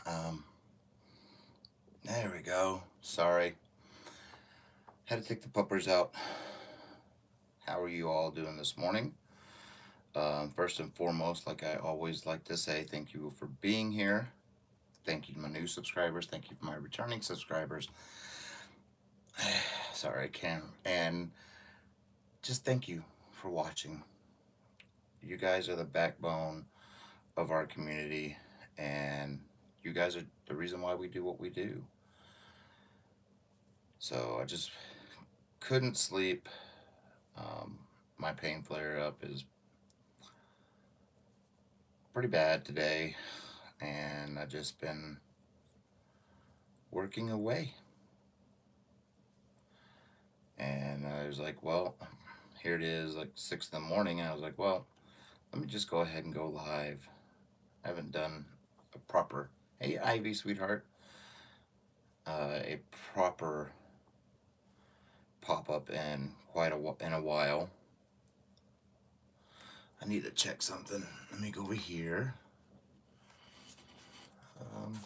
Um, there we go. Sorry. Had to take the puppers out. How are you all doing this morning? First and foremost, like I always like to say, thank you for being here. Thank you to my new subscribers. Thank you for my returning subscribers. Sorry, I can't. And just thank you for watching. You guys are the backbone of our community, and you guys are the reason why we do what we do. So I just couldn't sleep. Um, my pain flare up is pretty bad today, and I just been working away. And I was like, well, here it is, like 6 in the morning, and I was like, well, let me just go ahead and go live. I haven't done a proper, hey Ivy, sweetheart, a proper pop up in in a while. I need to check something. Let me go over here. Um,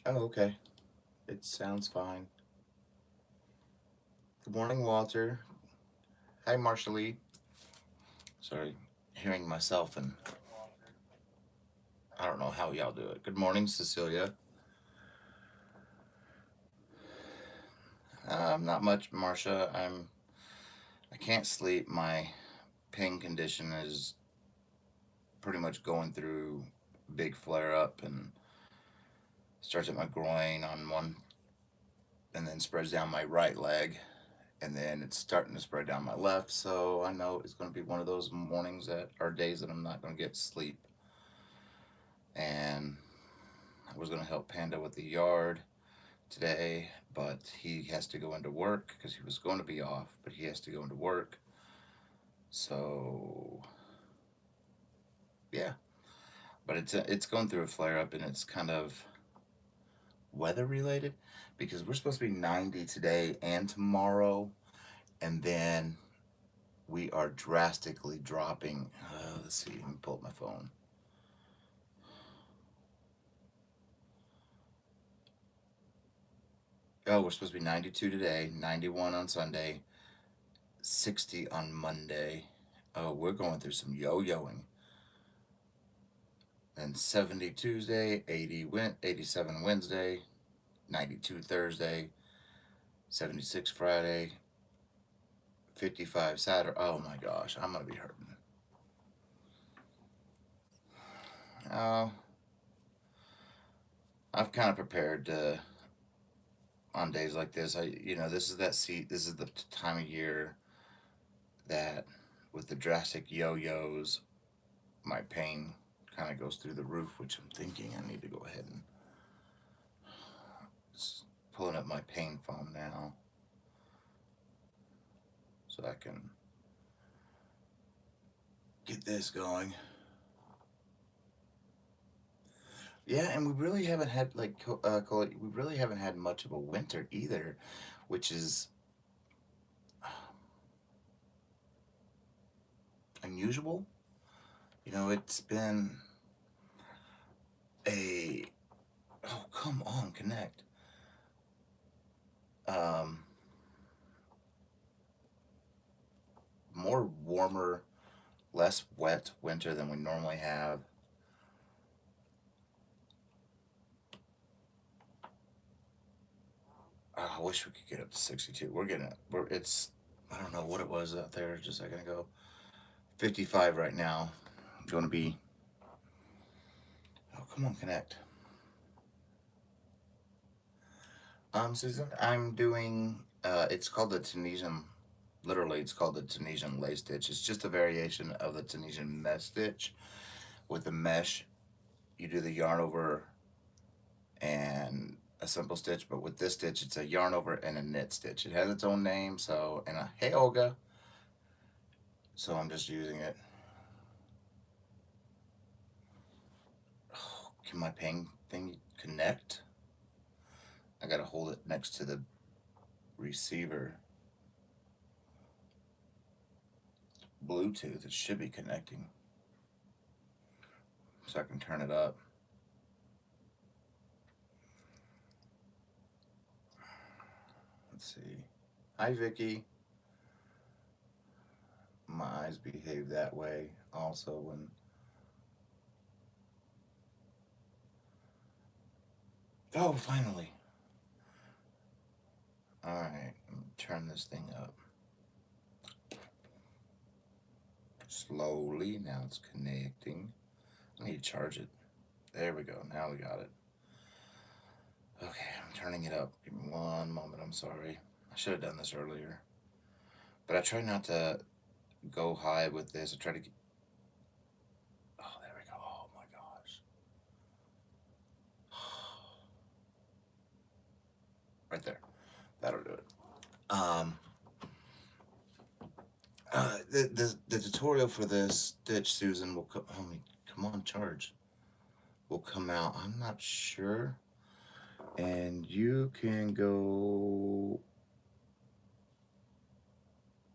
oh, okay. It sounds fine. Good morning, Walter. Hi, Marshallee. Sorry, hearing myself, and I don't know how y'all do it. Good morning, Cecilia. Not much, Marcia. I can't sleep. My pain condition is pretty much going through big flare up, and starts at my groin on one, and then spreads down my right leg, and then it's starting to spread down my left. So I know it's going to be one of those mornings that are days that I'm not going to get sleep. And I was going to help Panda with the yard today, but he has to go into work because he was going to be off, but he has to go into work. So yeah, but it's going through a flare up, and it's kind of weather related because we're supposed to be 90 today and tomorrow, and then we are drastically dropping. Let's see, let me pull up my phone. Oh, we're supposed to be 92 today, 91 on Sunday, 60 on Monday. Oh, we're going through some yo-yoing. Then 70 Tuesday, 87 Wednesday, 92 Thursday, 76 Friday, 55 Saturday. Oh my gosh, I'm gonna be hurting. Oh, I've kind of prepared to on days like this. This is that seat. This is the time of year that, with the drastic yo-yos, my pain kind of goes through the roof. Which I'm thinking I need to go ahead and pulling up my pain foam now, so I can get this going. Yeah, and we really haven't had we really haven't had much of a winter either, which is unusual. It's been a oh come on, connect. Um, More warmer, less wet winter than we normally have. Oh, I wish we could get up to 62. It's I don't know what it was out there just a second ago. 55 right now. Going to be oh come on, connect. Susan, I'm doing it's called the Tunisian, literally it's called the Tunisian lay stitch. It's just a variation of the Tunisian mesh stitch. With the mesh, you do the yarn over and a simple stitch, but with this stitch, it's a yarn over and a knit stitch. It has its own name, so, and hey Olga, so I'm just using it. Oh, can my ping thing connect? I gotta hold it next to the receiver. Bluetooth, it should be connecting. so I can turn it up. Let's see. Hi, Vicky. My eyes behave that way also when. Oh, finally. Alright, turn this thing up. Slowly, now it's connecting. I need to charge it. There we go, now we got it. Okay, I'm turning it up. Give me one moment, I'm sorry. I should have done this earlier. But I try not to go high with this. I try to get. Oh, there we go. Oh my gosh. Right there. That'll do it. Um, the tutorial for this stitch, Susan, will come. Oh, come on, charge. Will come out. I'm not sure. And you can go.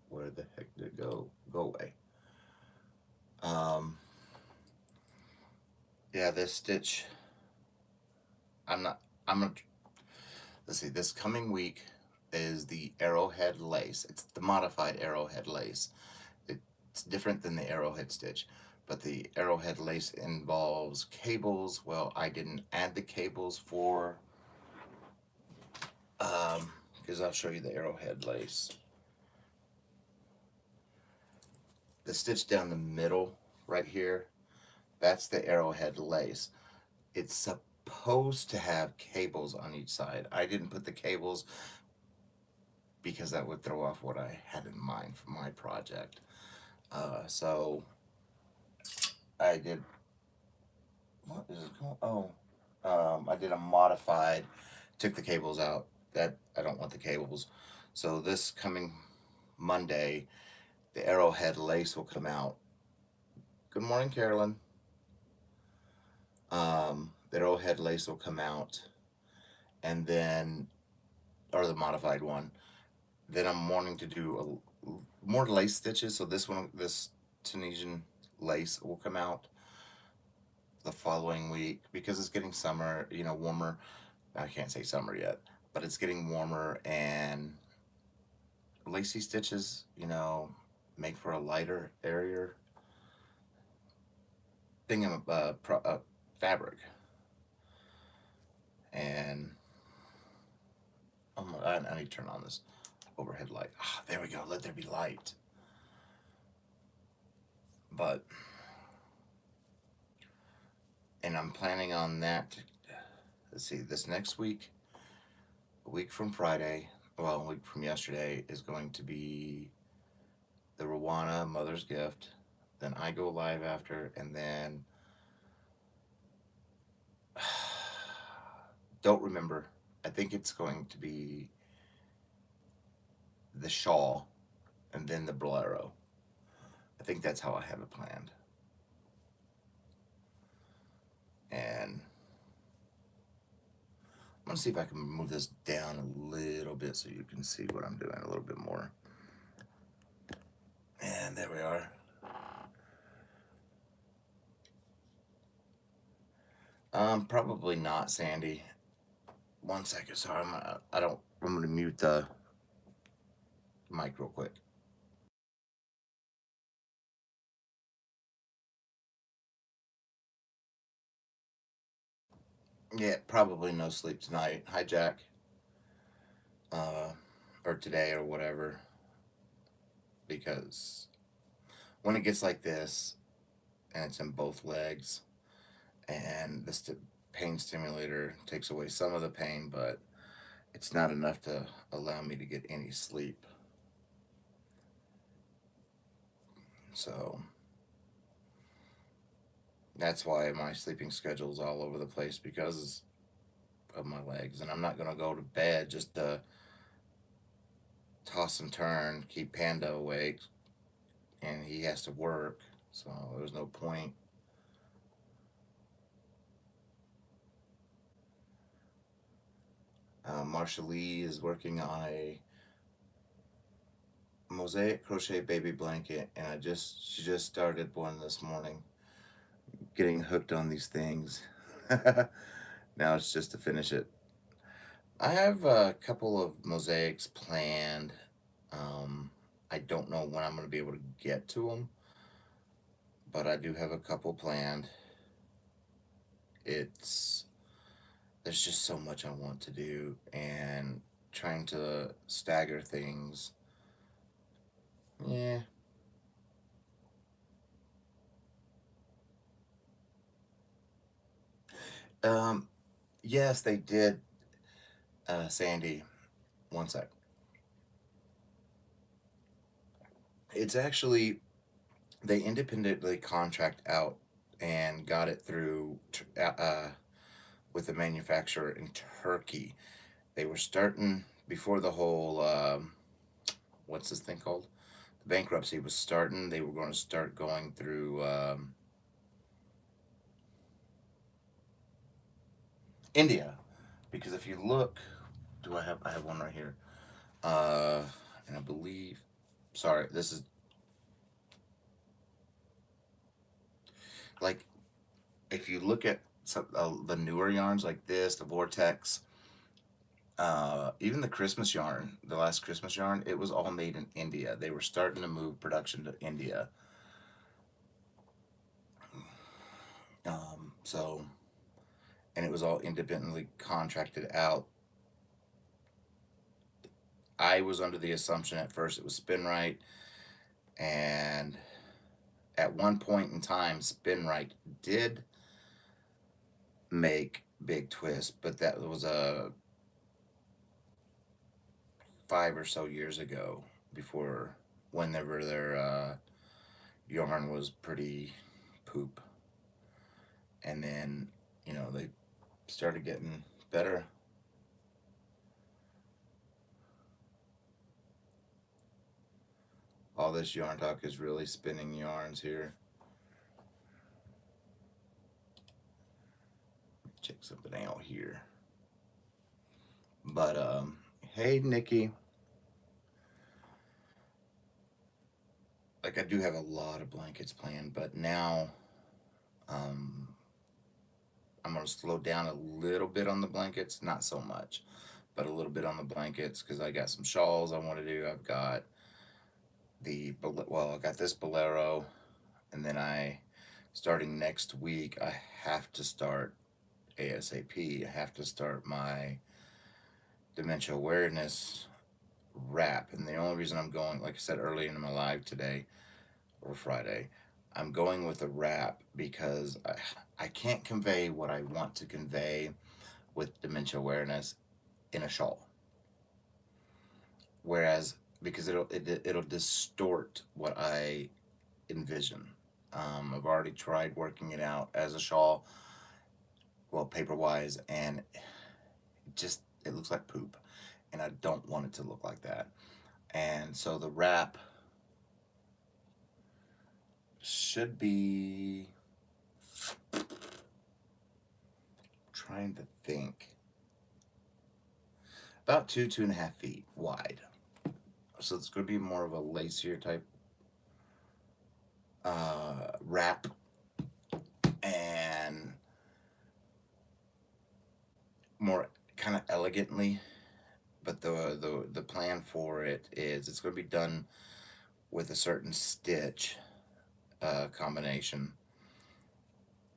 Where the heck did it go? Go away. Um, yeah, this stitch. I'm not. I'm gonna. Let's see. This coming week is the arrowhead lace. It's the modified arrowhead lace. It's different than the arrowhead stitch, but the arrowhead lace involves cables. Well, I didn't add the cables for because I'll show you the arrowhead lace. The stitch down the middle right here, that's the arrowhead lace. It's supposed to have cables on each side. I didn't put the cables because that would throw off what I had in mind for my project. So I did, what is it called? Oh, I did a modified, took the cables out. That I don't want the cables. So this coming Monday, the arrowhead lace will come out. Good morning, Carolyn. The arrowhead lace will come out, and then, or the modified one. Then I'm wanting to do more lace stitches. So this Tunisian lace will come out the following week because it's getting summer, warmer. I can't say summer yet, but it's getting warmer, and lacy stitches, make for a lighter, airier thing of fabric. And I need to turn on this overhead light. Ah, there we go. Let there be light. But, and I'm planning on that. Let's see, this next week, a week from Friday, well, a week from yesterday, is going to be the Rwana Mother's Gift. Then I go live after, and then don't remember. I think it's going to be the shawl and then the bolero. I think that's how I have it planned. And I'm gonna see if I can move this down a little bit so you can see what I'm doing a little bit more. And there we are. Probably not, Sandy. One second, sorry. I'm gonna mute the mic real quick. Yeah, probably no sleep tonight. Hi, Jack. Or today or whatever. Because when it gets like this, and it's in both legs, and the pain stimulator takes away some of the pain, but it's not enough to allow me to get any sleep. So that's why my sleeping schedule is all over the place, because of my legs. And I'm not going to go to bed just to toss and turn, keep Panda awake, and he has to work. So there's no point. Marsha Lee is working on a mosaic crochet baby blanket, and she just started one this morning. getting hooked on these things. Now it's just to finish it. I have a couple of mosaics planned. Um, I don't know when I'm going to be able to get to them, but I do have a couple planned. It's there's just so much I want to do, and trying to stagger things. Yeah. Um, yes, they did, Sandy. One sec. It's actually they independently contract out and got it through with a manufacturer in Turkey. They were starting before the whole what's this thing called? The bankruptcy was starting. They were going to start going through India, because if you look, do I have one right here? Uh, and I believe, sorry, this is like if you look at the newer yarns like this, the Vortex, even the Christmas yarn, the last Christmas yarn, it was all made in India. They were starting to move production to India. So, and it was all independently contracted out. I was under the assumption at first it was Spinrite, and at one point in time, Spinrite did make Big Twist, but that was a 5 or so years ago, before whenever their yarn was pretty poop, and then they started getting better. All this yarn talk is really spinning yarns here. Check something out here. But hey Nikki, like I do have a lot of blankets planned, but now um, I'm gonna slow down a little bit on the blankets, not so much, but a little bit on the blankets because I got some shawls I want to do. I've got I got this bolero, and then starting next week, I have to start ASAP. I have to start my dementia awareness wrap, and the only reason I'm going, like I said earlier in my live today or Friday, I'm going with a wrap because I can't convey what I want to convey with dementia awareness in a shawl. Whereas, because it'll distort what I envision. I've already tried working it out as a shawl, well, paper wise, and it looks like poop, and I don't want it to look like that. And so the wrap should be, trying to think, about 2.5 feet wide. So it's going to be more of a lacier type wrap, and more kind of elegantly. But the plan for it is it's going to be done with a certain stitch combination,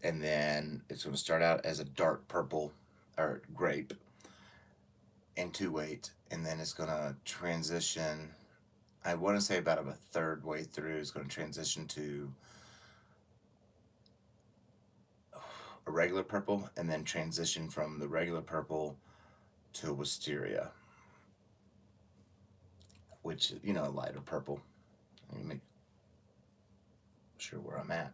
and then it's going to start out as a dark purple or grape in 2/8, and then it's going to transition. I want to say about a third way through, it's going to transition to a regular purple, and then transition from the regular purple to wisteria, which a lighter purple. Let me make sure where I'm at.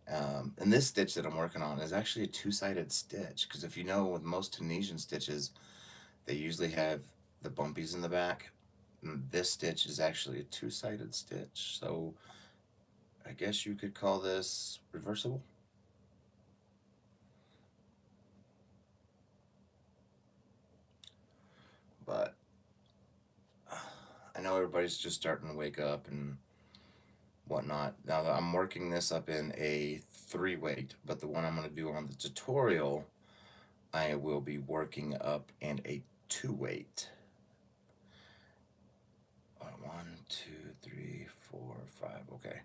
And this stitch that I'm working on is actually a two-sided stitch, because if you know, with most Tunisian stitches, they usually have the bumpies in the back. And this stitch is actually a two-sided stitch, so I guess you could call this reversible. But I know everybody's just starting to wake up and whatnot. Now I'm working this up in a 3 weight, but the one I'm going to do on the tutorial, I will be working up in a 2 weight. 1, 2, 3, 4, 5. Okay.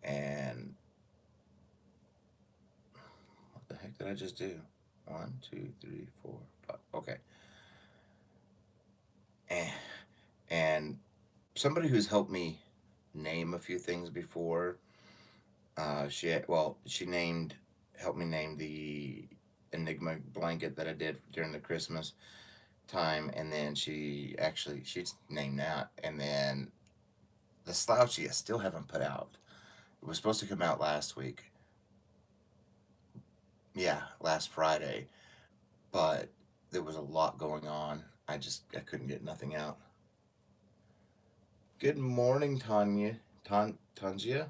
And what the heck did I just do? 1, 2, 3, 4, 5. Okay. And somebody who's helped me name a few things before, she named helped me name the Enigma blanket that I did during the Christmas time, and then she's named that, and then the slouchy I still haven't put out. It was supposed to come out last week. Yeah, last Friday, but there was a lot going on. I couldn't get nothing out. Good morning, Tanya. Tangia.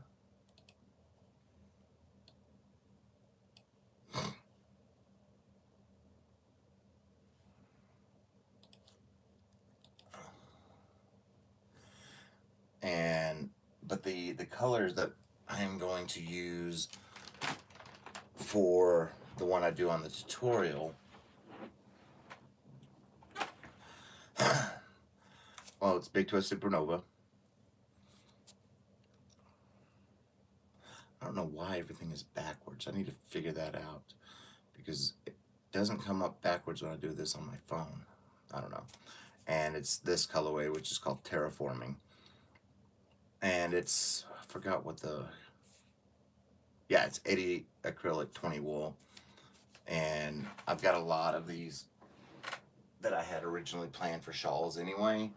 And but the colors that I am going to use for the one I do on the tutorial, well, it's Big Twist Supernova. I don't know why everything is backwards. I need to figure that out because it doesn't come up backwards when I do this on my phone. I don't know. And it's this colorway, which is called Terraforming. And I forgot what it's 80 acrylic, 20 wool. And I've got a lot of these that I had originally planned for shawls anyway.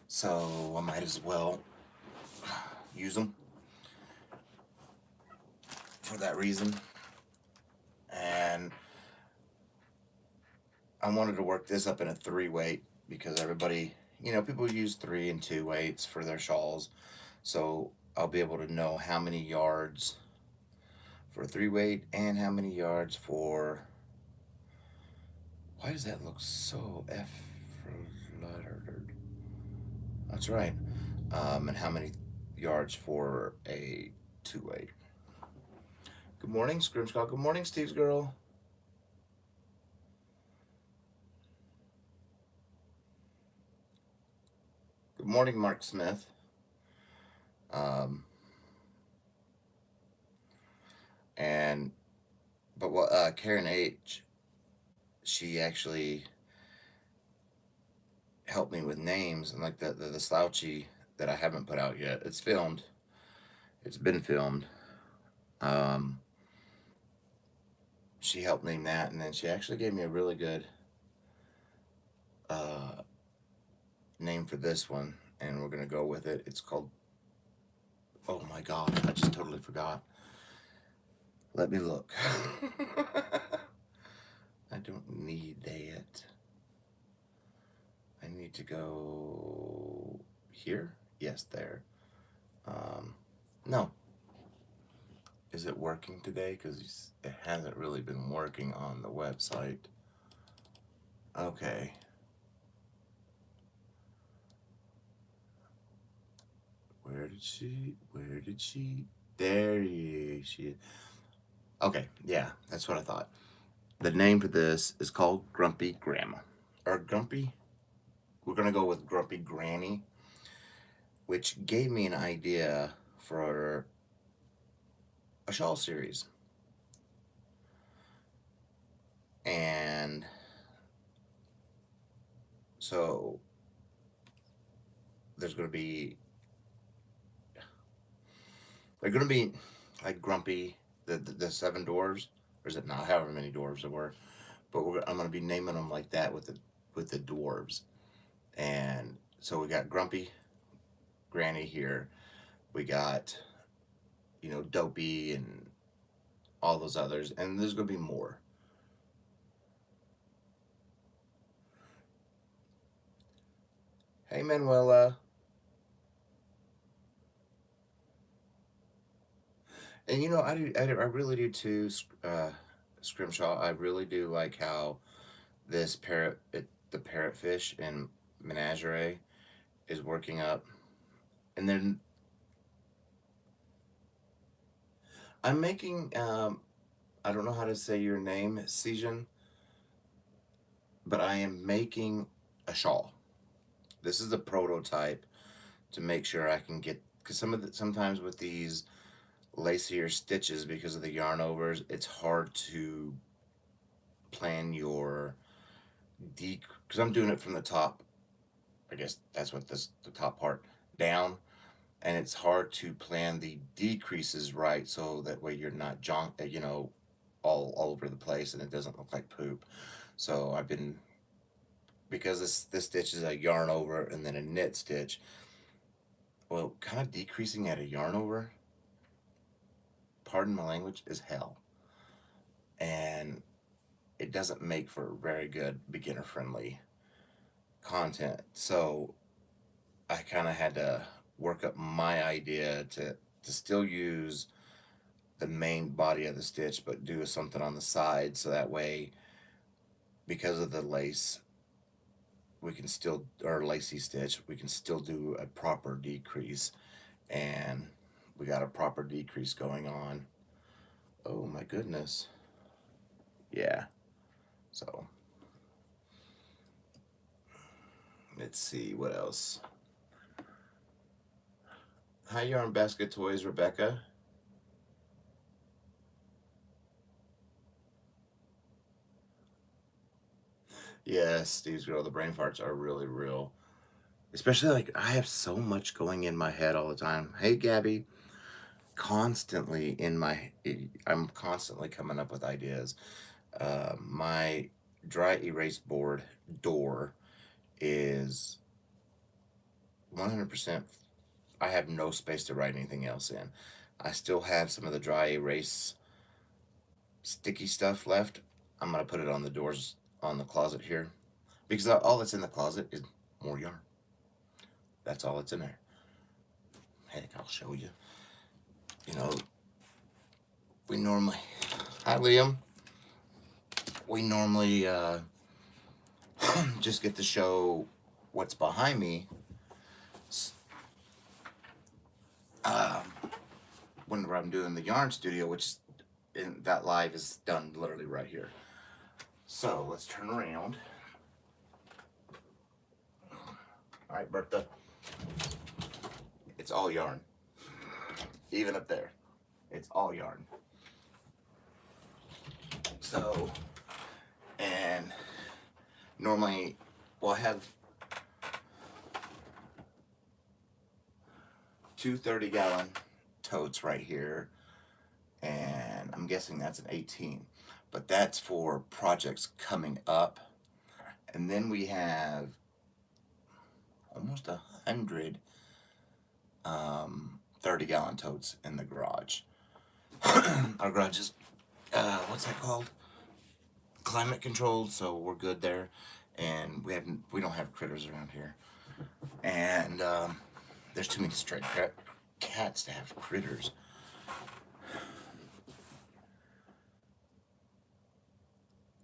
So I might as well use them for that reason. And I wanted to work this up in a 3 weight because everybody, people use 3 and 2 weights for their shawls. So I'll be able to know how many yards for a 3 weight and how many yards for. Why does that look so fluttered? That's right. And how many yards for a 2 weight. Good morning, Scrimshaw. Good morning, Steve's girl. Good morning, Mark Smith. Karen H, she actually helped me with names, and like the slouchy that I haven't put out yet. It's filmed. It's been filmed. She helped name that, and then she actually gave me a really good name for this one, and we're gonna go with it. It's called. Oh my God! I just totally forgot. Let me look. I don't need that. I need to go here. Yes, there. No. Is it working today? Because it hasn't really been working on the website. Okay. Where did she? There she is. Okay, yeah, that's what I thought. The name for this is called Grumpy Grandma. Or Grumpy? We're going to go with Grumpy Granny, which gave me an idea for a shawl series. And so they're going to be like Grumpy, the 7 dwarves, or is it not? However many dwarves there were, but I'm going to be naming them like that with the dwarves. And so we got Grumpy Granny here. We got Dopey and all those others, and there's going to be more. Hey, Manuela. And I really do too, Scrimshaw. I really do like how this the parrotfish in Menagerie is working up. And then I'm making, I don't know how to say your name, Sejan, but I am making a shawl. This is the prototype to make sure I can get, because sometimes with these lacier stitches, because of the yarn overs, it's hard to plan your because I'm doing it from the top. I guess that's what the top part down, and it's hard to plan the decreases right so that way you're not all over the place and it doesn't look like poop. So I've been, because this stitch is a yarn over and then a knit stitch. Well, kind of decreasing at a yarn over, pardon my language, is hell, and it doesn't make for very good beginner friendly content. So I kind of had to work up my idea to still use the main body of the stitch but do something on the side, so that way, because of the lace, we can still, or lacy stitch, we can still do a proper decrease, and we got a proper decrease going on. Oh my goodness. Yeah. So let's see what else. Hi, Yarn Basket Toys, Rebecca. Yes, Steve's girl, the brain farts are really real. Especially, like, I have so much going in my head all the time. Hey, Gabby. Constantly in my, I'm constantly coming up with ideas. My dry erase board door is 100%. I have no space to write anything else in. I still have some of the dry erase sticky stuff left. I'm going to put it on the doors on the closet here, because all that's in the closet is more yarn. That's all that's in there. Heck, I'll show you. You know, we normally, hi Liam, we normally just get to show what's behind me whenever I'm doing the yarn studio, which is, that live is done literally right here. So let's turn around. All right, Bertha. It's all yarn. Even up there, it's all yarn. So, and normally, well, I have two 30-gallon totes right here, and I'm guessing that's an 18, but that's for projects coming up. And then we have almost 100 30-gallon totes in the garage. Our garage is, what's that called? Climate controlled, so we're good there. And we don't have critters around here. And there's too many stray cats to have critters.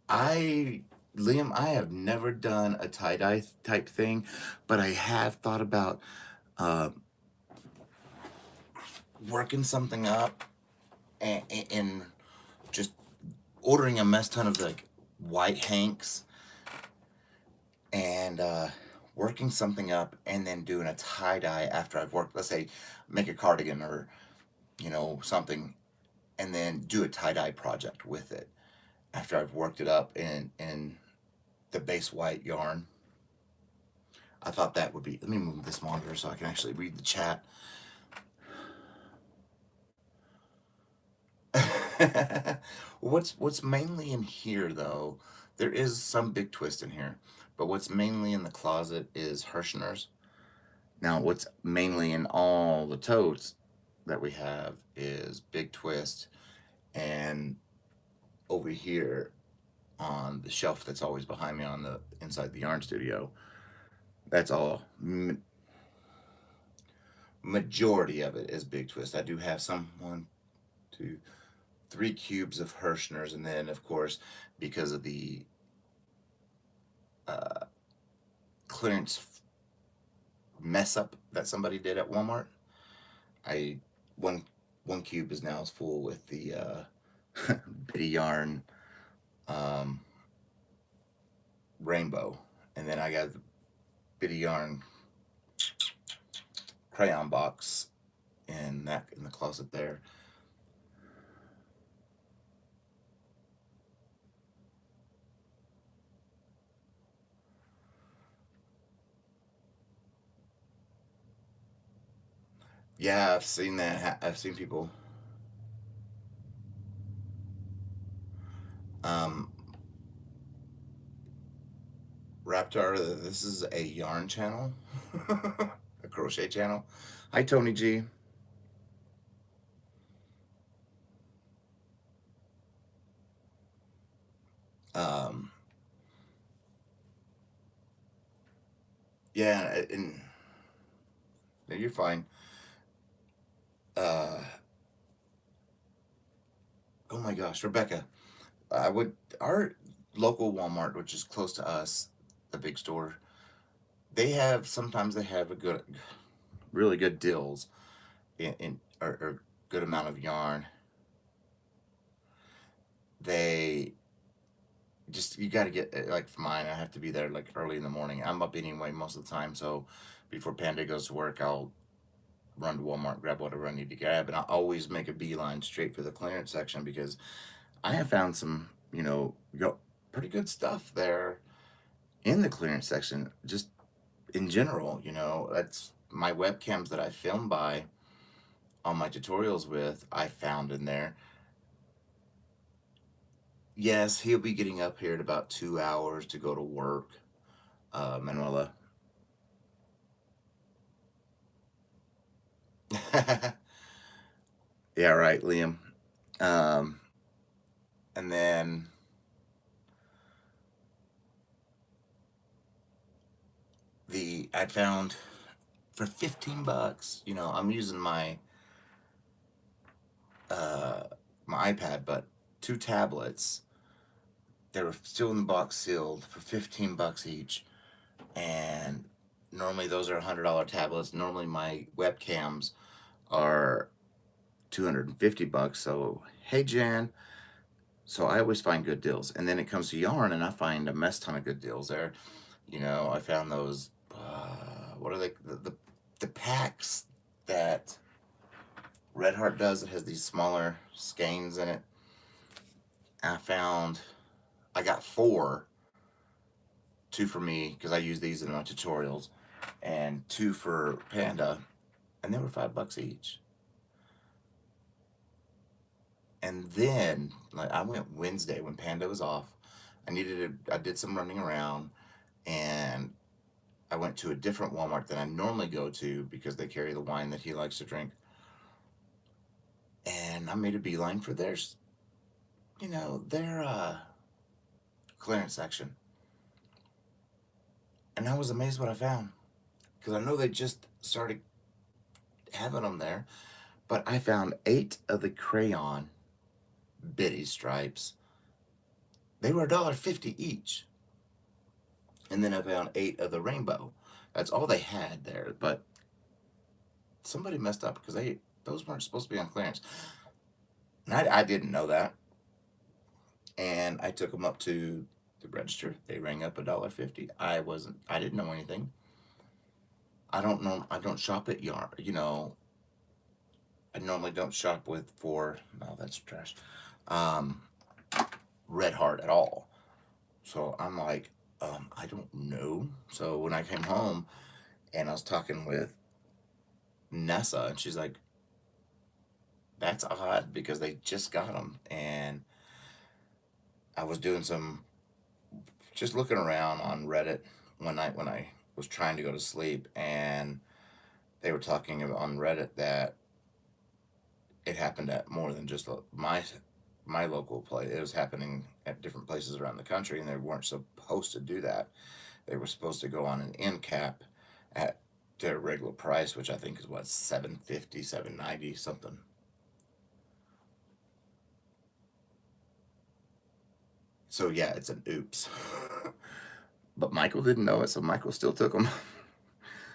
Liam, I have never done a tie-dye type thing, but I have thought about working something up and just ordering a mess ton of like white hanks and working something up and then doing a tie-dye after I've worked, let's say make a cardigan or something, and then do a tie-dye project with it after I've worked it up in the base white yarn. I thought that would be, let me move this monitor so I can actually read the chat. What's mainly in here though, there is some big twist in here, but what's mainly in the closet is Hirschner's. Now what's mainly in all the totes that we have is big twist, and over here on the shelf that's always behind me on the inside the yarn studio, that's all, majority of it is big twist. I do have some, 1, 2, 3 cubes of Hirschner's, and then of course, because of the clearance mess up that somebody did at Walmart, one one cube is now full with the bitty yarn um, rainbow, and then I got the bitty yarn crayon box in the closet there. Yeah, I've seen that. I've seen people. Um, Raptor, this is a yarn channel, a crochet channel. Hi, Tony G. Um, yeah, and no, you're fine. Uh, oh my gosh, Rebecca, I would our local Walmart, which is close to us, the big store. Sometimes they have a really good deals or good amount of yarn. They just you got to get like for mine. I have to be there like early in the morning. I'm up anyway most of the time, so before Panda goes to work, I'll run to Walmart, grab whatever I need to grab, and I always make a beeline straight for the clearance section because I have found some, pretty good stuff there in the clearance section. Just in general, that's my webcams that I film by on my tutorials with. I found in there. Yes, he'll be getting up here in about 2 hours to go to work, Manuela. Yeah, right, Liam. Um, and then I found for 15 bucks, I'm using uh my iPad, but two tablets. They were still in the box sealed for 15 bucks each. And normally those are $100 tablets. Normally my webcams are 250 bucks. So, hey Jan, so I always find good deals. And then it comes to yarn and I find a mess ton of good deals there. I found those what are they the packs that Red Heart does. It has these smaller skeins in it. I got four, two for me because I use these in my tutorials, and two for Panda, and they were $5 each. And then, like, I went Wednesday when Panda was off. I did some running around, and I went to a different Walmart than I normally go to because they carry the wine that he likes to drink. And I made a beeline for their clearance section. And I was amazed what I found because I know they just started having them there. But I found 8 of the crayon bitty stripes. They were $1.50 each. And then I found 8 of the rainbow. That's all they had there. But somebody messed up because those weren't supposed to be on clearance. And I didn't know that. And I took them up to the register. They rang up $1.50. I didn't know anything. I don't know. I don't shop at Yarn. I normally don't shop no, that's trash. Um, Red Heart at all. So I'm like, I don't know. So when I came home and I was talking with Nessa, and she's like, that's odd because they just got them. And I was doing just looking around on Reddit one night when I was trying to go to sleep, and they were talking on Reddit that it happened at more than just my local place. It was happening at different places around the country, and they weren't supposed to do that. They were supposed to go on an end cap at their regular price, which I think is what, 750, 790 something. So yeah, it's an oops. But Michael didn't know it, so Michael still took them.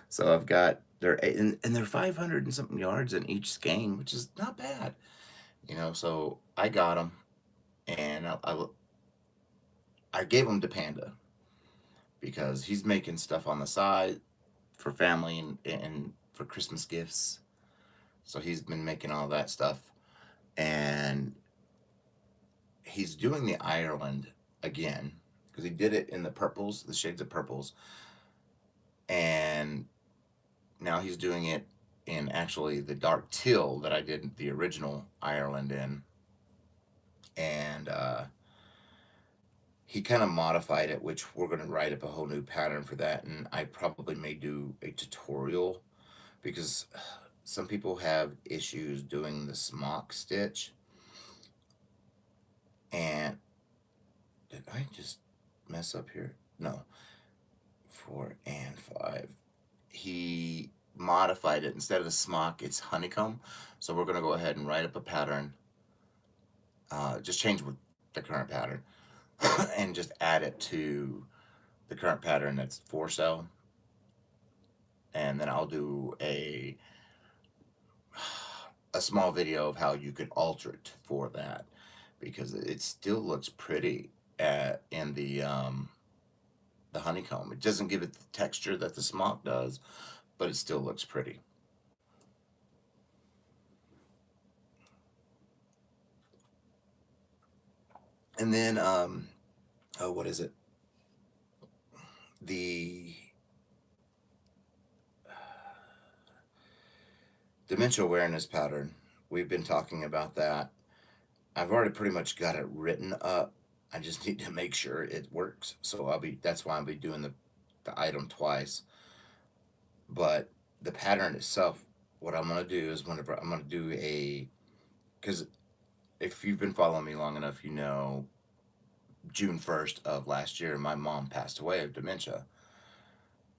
So I've got and they're 500 and something yards in each skein, which is not bad, you know. So I got them, and I gave them to Panda because he's making stuff on the side for family and for Christmas gifts. So he's been making all that stuff, and he's doing the Ireland again because he did it in the purples, the shades of purples, and now he's doing it in actually the dark teal that I did the original Ireland in, and he kind of modified it, which we're going to write up a whole new pattern for that, and I probably may do a tutorial because some people have issues doing the smock stitch. And did I just mess up here? No, 4 and 5. He modified it. Instead of the smock, it's honeycomb. So we're going to go ahead and write up a pattern, just change with the current pattern and just add it to the current pattern that's 4 cell. And then I'll do a small video of how you could alter it for that because it still looks pretty in the honeycomb. It doesn't give it the texture that the smock does, but it still looks pretty. And then, oh, what is it? The dementia awareness pattern. We've been talking about that. I've already pretty much got it written up. I just need to make sure it works. So that's why I'll be doing the item twice. But the pattern itself, what I'm gonna do is whenever I'm gonna do because if you've been following me long enough, you know June 1st of last year, my mom passed away of dementia.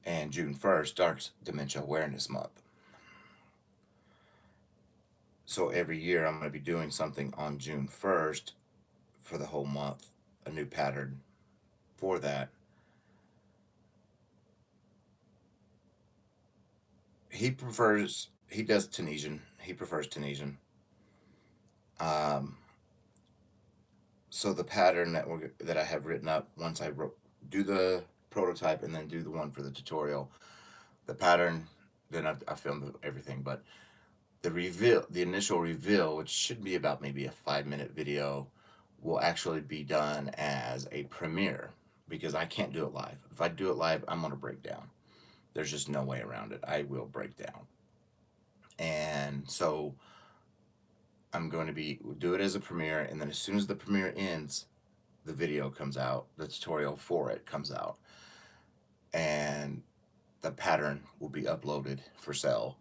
And June 1st starts Dementia Awareness Month. So every year I'm going to be doing something on June 1st for the whole month, a new pattern for that. He does Tunisian. He prefers Tunisian. Um, so the pattern that I have written up, once do the prototype and then do the one for the tutorial, the pattern, then I filmed everything, but the initial reveal, which should be about maybe a 5-minute video, will actually be done as a premiere because I can't do it live. If I do it live, I'm going to break down. There's just no way around it. I will break down. And so I'm going to do it as a premiere, and then as soon as the premiere ends, the video comes out, the tutorial for it comes out, and the pattern will be uploaded for sale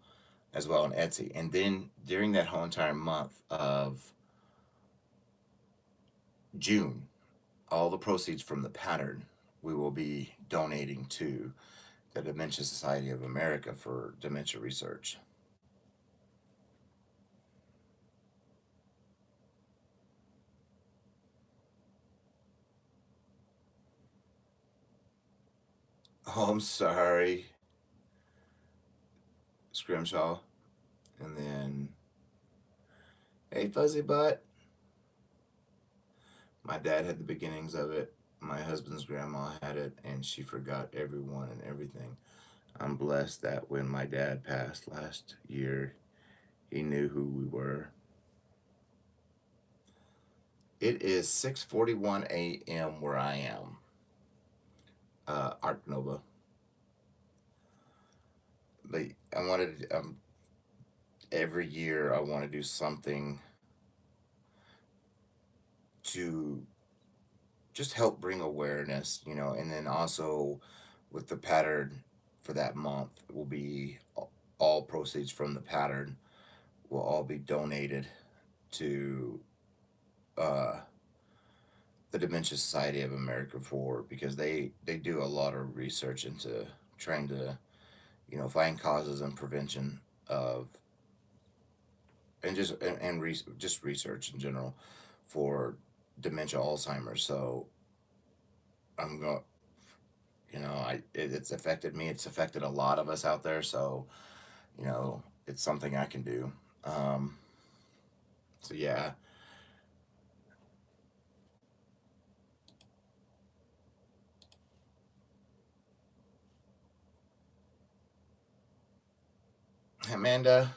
as well on Etsy. And then during that whole entire month of June, all the proceeds from the pattern we will be donating to the Dementia Society of America for dementia research. Oh, I'm sorry, Scrimshaw. And then, hey, Fuzzy Butt. My dad had the beginnings of it. My husband's grandma had it, and she forgot everyone and everything. I'm blessed that when my dad passed last year, he knew who we were. It is 6:41 a.m. where I am, Arc Nova. But I wanted every year I want to do something to just help bring awareness, and then also with the pattern for that month will be all proceeds from the pattern will all be donated to uh, the Dementia Society of America because they do a lot of research into trying to find causes and prevention of just research in general for dementia Alzheimer's. So I'm going it's affected me, it's affected a lot of us out there. So it's something I can do. Um, so yeah. Amanda.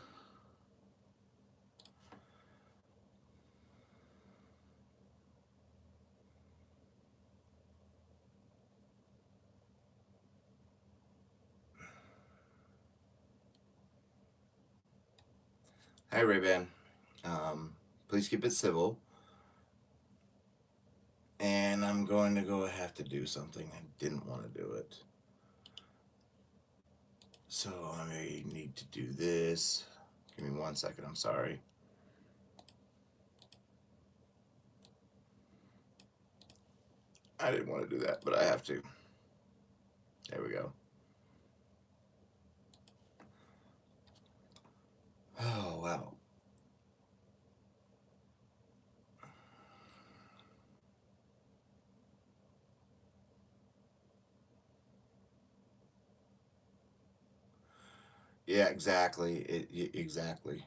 Hi, Ray-Ban. Please keep it civil. And I'm going to go have to do something. I didn't want to do it. So I may need to do this. Give me 1 second. I'm sorry. I didn't want to do that, but I have to. There we go. Oh, wow. Yeah, exactly. Exactly.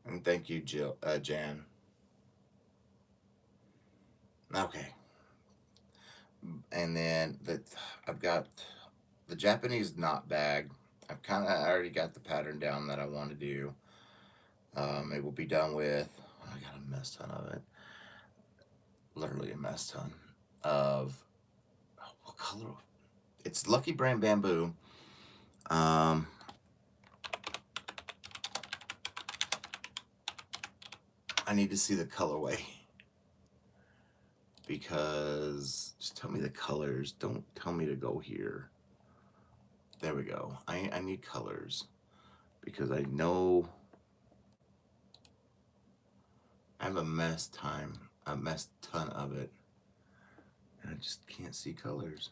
And thank you, Jan. Okay. And then I've got the Japanese knot bag. I already got the pattern down that I want to do. It will be done with. I got a mess ton of it. Literally a mess ton of what color? It's Lucky Brand Bamboo. Um, I need to see the colorway because just tell me the colors. Don't tell me to go here. There we go. I need colors because I know I have a mess ton of it, and I just can't see colors.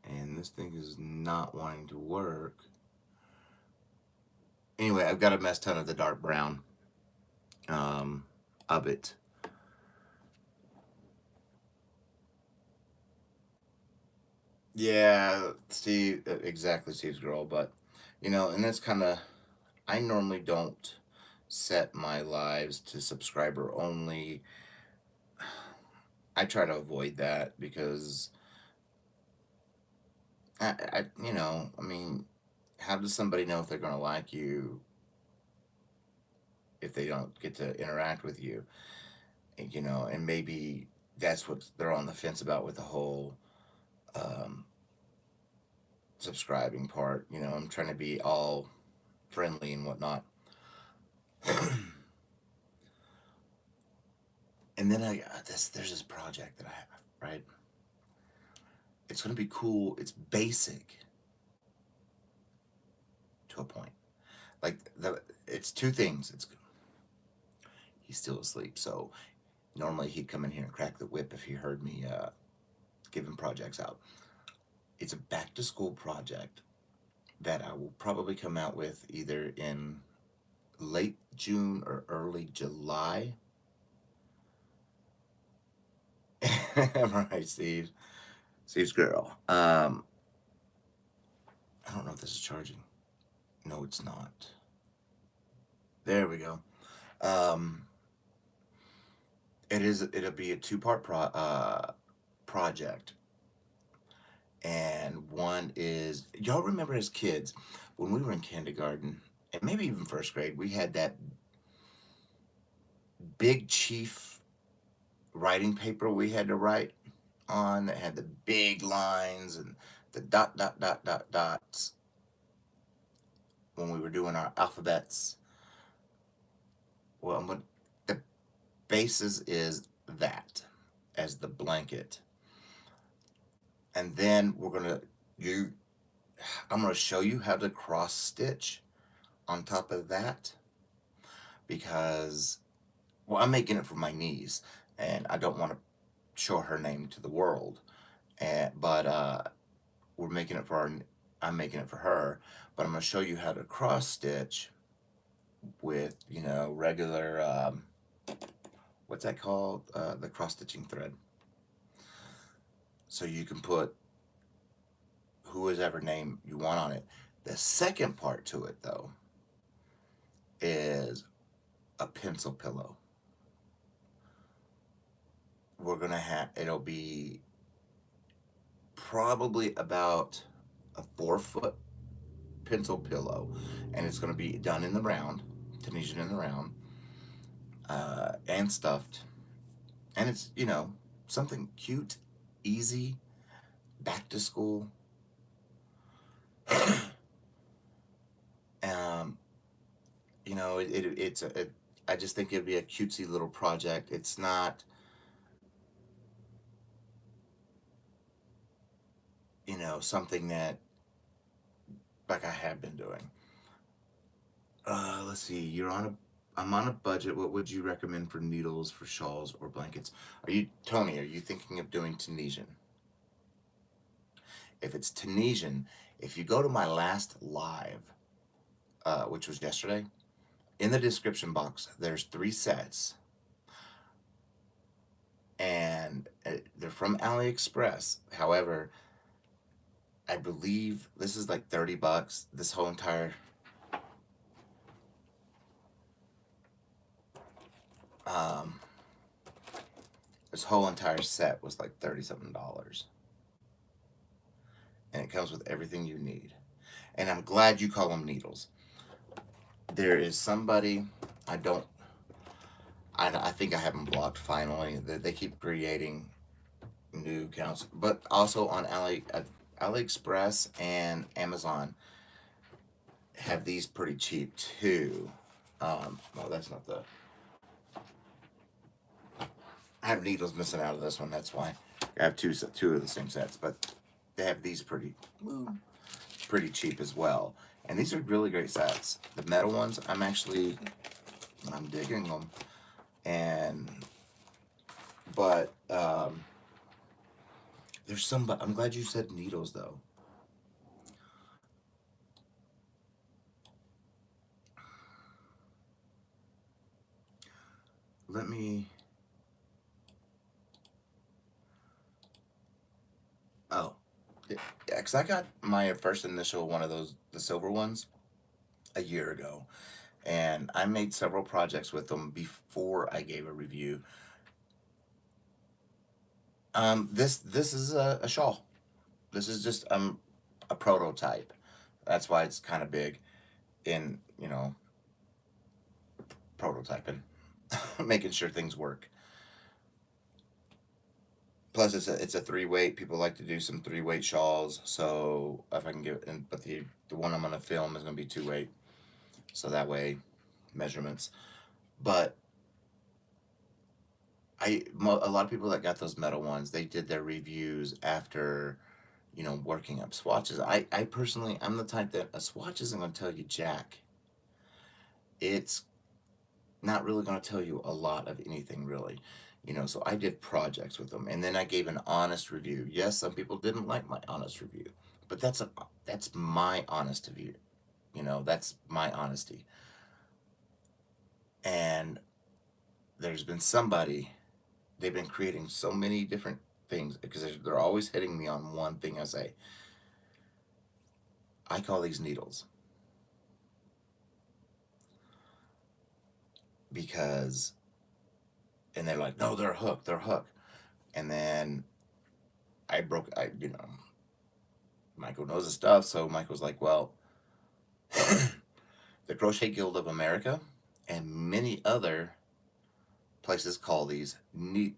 And this thing is not wanting to work. Anyway, I've got a mess ton of the dark brown of it. Yeah, Steve, exactly Steve's girl, but and that's kind of, I normally don't set my lives to subscriber only. I try to avoid that because I mean, how does somebody know if they're going to like you if they don't get to interact with you? And maybe that's what they're on the fence about with the whole um, subscribing part. I'm trying to be all friendly and whatnot. And then there's this project that I have, right? It's going to be cool. It's basic to a point. Like it's two things. He's still asleep, so normally he'd come in here and crack the whip if he heard me giving projects out. It's a back to school project that I will probably come out with either in late June or early July. Right, Steve. Steve's girl. I don't know if this is charging. No, it's not. There we go. Um, it'll be a two-part project. And one is, y'all remember as kids when we were in kindergarten and maybe even first grade, we had that big chief writing paper we had to write on that had the big lines and the dots when we were doing our alphabets. Well, the basis is that as the blanket. And then you I'm gonna show you how to cross stitch on top of that because I'm making it for my niece and I don't want to show her name to the world. But we're making it for our I'm making it for her, but I'm going to show you how to cross stitch with regular what's that called, the cross stitching thread. so you can put whoever name you want on it. The second part to it, though, is a pencil pillow. We're gonna have it'll be probably about a 4 foot pencil pillow, and it's gonna be done in the round, Tunisian in the round, and stuffed, and it's something cute, easy, back to school. um, I just think it'd be a cutesy little project. It's not, something that like I have been doing. Let's see. I'm on a budget. What would you recommend for needles, for shawls, or blankets? Tony? Are you thinking of doing Tunisian? If it's Tunisian, if you go to my last live, which was yesterday, in the description box, there's 3 sets, and they're from AliExpress. However, I believe this is like $30. Um, this whole entire set was like 30 something dollars, and it comes with everything you need. And I'm glad you call them needles. There is somebody I don't. I think I have them blocked finally. They keep creating new accounts, but also on AliExpress and Amazon have these pretty cheap too. Well, that's not the. I have needles missing out of this one. That's why I have two of the same sets, but they have these pretty cheap as well. And these are really great sets. The metal ones, I'm digging them. But there's some. I'm glad you said needles though. Let me. Oh, yeah, because I got my first initial one of those, the silver ones, a year ago, and I made several projects with them before I gave a review. This is a shawl. This is just a prototype. That's why it's kind of big in prototyping, making sure things work. Plus, it's a 3 weight. People like to do some 3 weight shawls. So if I can but the one I'm gonna film is gonna be 2 weight. So that way, measurements. But a lot of people that got those metal ones, they did their reviews after, working up swatches. I personally, I'm the type that a swatch isn't gonna tell you jack. It's not really gonna tell you a lot of anything really. So I did projects with them, and then I gave an honest review. Yes, some people didn't like my honest review, but that's my honest review. That's my honesty. And there's been somebody, they've been creating so many different things because they're always hitting me on one thing. I say, I call these needles because, and they're like, no, they're a hook, they're a hook. And then Michael knows the stuff, so Michael's like, well, the Crochet Guild of America and many other places call these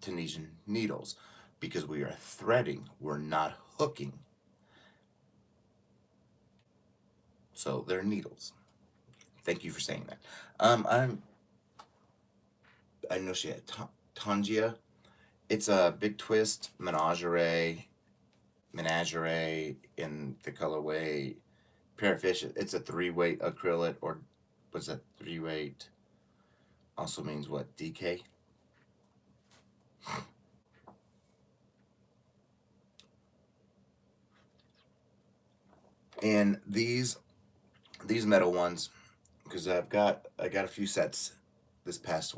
Tunisian needles because we are threading, we're not hooking. So they're needles. Thank you for saying that. I know she had Tangia. It's a big twist menagerie in the colorway Parafish. It's a 3-weight acrylic, or what's that 3-weight? Also means what? DK. And these metal ones, because I got a few sets this past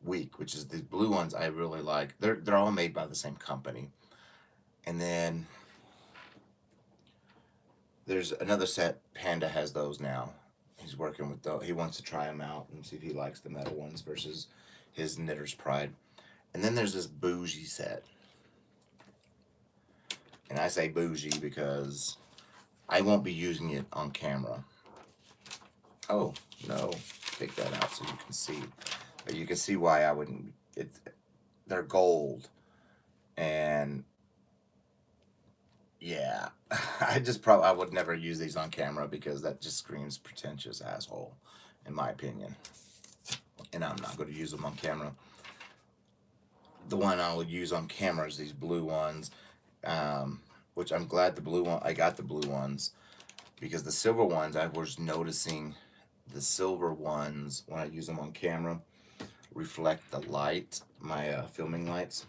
week, which is the blue ones I really like. They're all made by the same company. And then there's another set. Panda has those now. He's working with those. He wants to try them out and see if he likes the metal ones versus his Knitter's Pride. And then there's this bougie set. And I say bougie because I won't be using it on camera. Oh, no. Take that out so you can see. But you can see why I wouldn't. They're gold. And yeah, I would never use these on camera because that just screams pretentious asshole, in my opinion. And I'm not going to use them on camera. The one I will use on camera is these blue ones, which I'm glad I got the blue ones, because the silver ones, I was noticing the silver ones, when I use them on camera, reflect the light, my filming lights.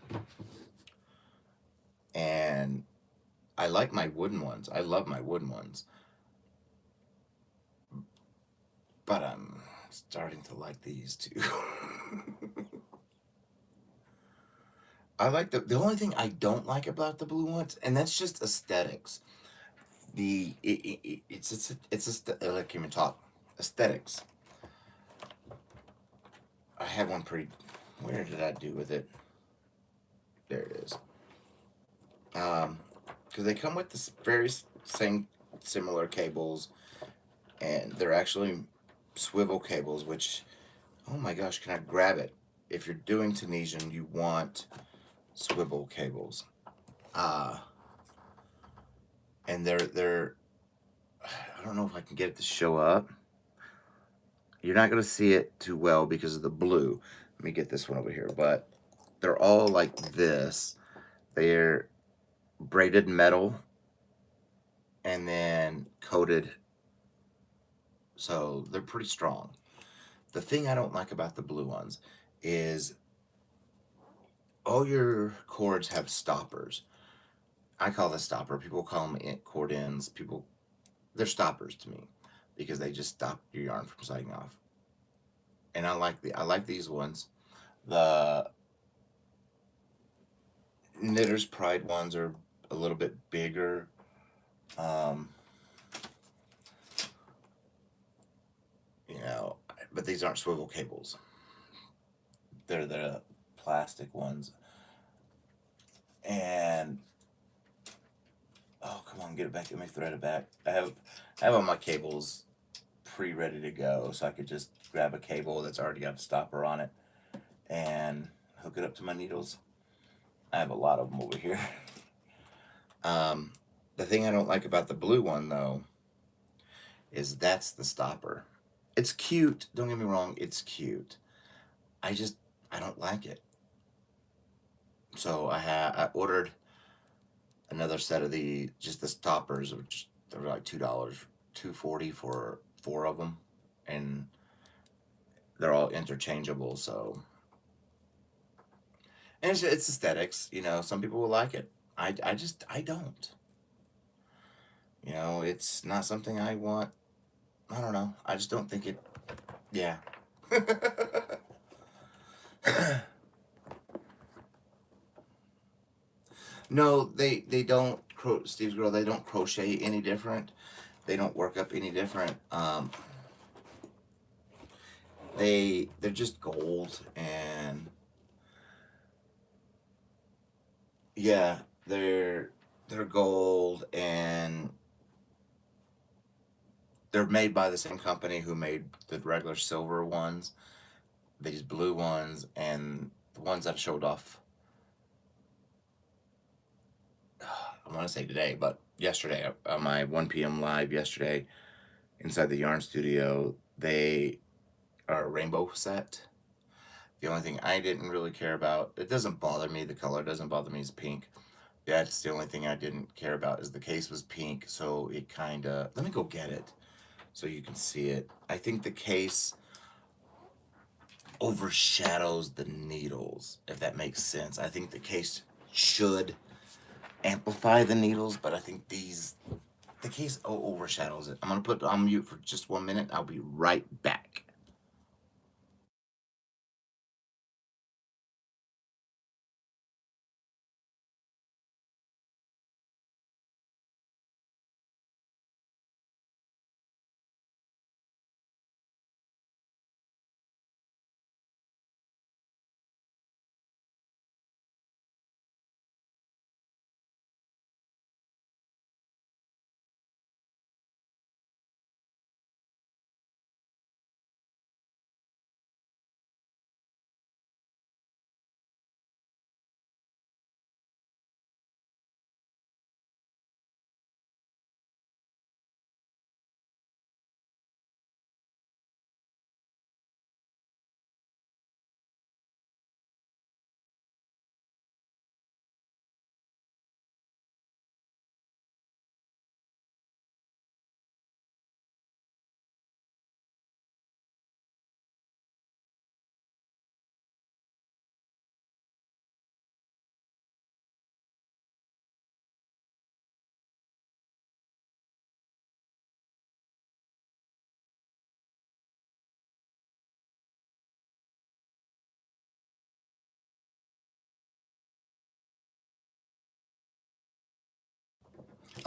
And I like my wooden ones. I love my wooden ones. But I'm starting to like these too. I like the only thing I don't like about the blue ones, and that's just aesthetics. I can't even talk. Aesthetics. I had one pretty. Where did I do with it? There it is. Because they come with this very same similar cables, and they're actually swivel cables. Which, oh my gosh, can I grab it? If you're doing Tunisian, you want swivel cables. And they're I don't know if I can get it to show up. You're not going to see it too well because of the blue. Let me get this one over here. But they're all like this. They're braided metal and then coated. So they're pretty strong. The thing I don't like about the blue ones is all your cords have stoppers. I call this stopper. People call them cord ends. They're stoppers to me because they just stop your yarn from sliding off. And I like these ones. The Knitter's Pride ones are a little bit bigger. You know, but these aren't swivel cables. They're the plastic ones. And oh, come on, get it back. Let me thread it back. I have all my cables pre-ready to go, so I could just grab a cable that's already got a stopper on it and hook it up to my needles. I have a lot of them over here. The thing I don't like about the blue one, though, is that's the stopper. It's cute. Don't get me wrong. It's cute. I don't like it. So I ordered another set of the stoppers, which they were like $2, $2.40 for 4 of them, and they're all interchangeable. So, and it's aesthetics. You know, some people will like it. I don't. You know, it's not something I want. I don't know. I just don't think it. Yeah. No, they don't. Steve's girl. They don't crochet any different. They don't work up any different. They're just gold, and yeah, they're gold, and they're made by the same company who made the regular silver ones, these blue ones, and the ones that I showed off. I want to say today, but yesterday on my 1 p.m. live yesterday inside the yarn studio, they are a rainbow set. The only thing I didn't really care about, it doesn't bother me, the color doesn't bother me, is pink. That's the only thing I didn't care about, is the case was pink, so it kind of, let me go get it so you can see it. I think the case overshadows the needles, if that makes sense. I think the case should amplify the needles, but I think the case overshadows it. I'm going to put on mute for just 1 minute. I'll be right back.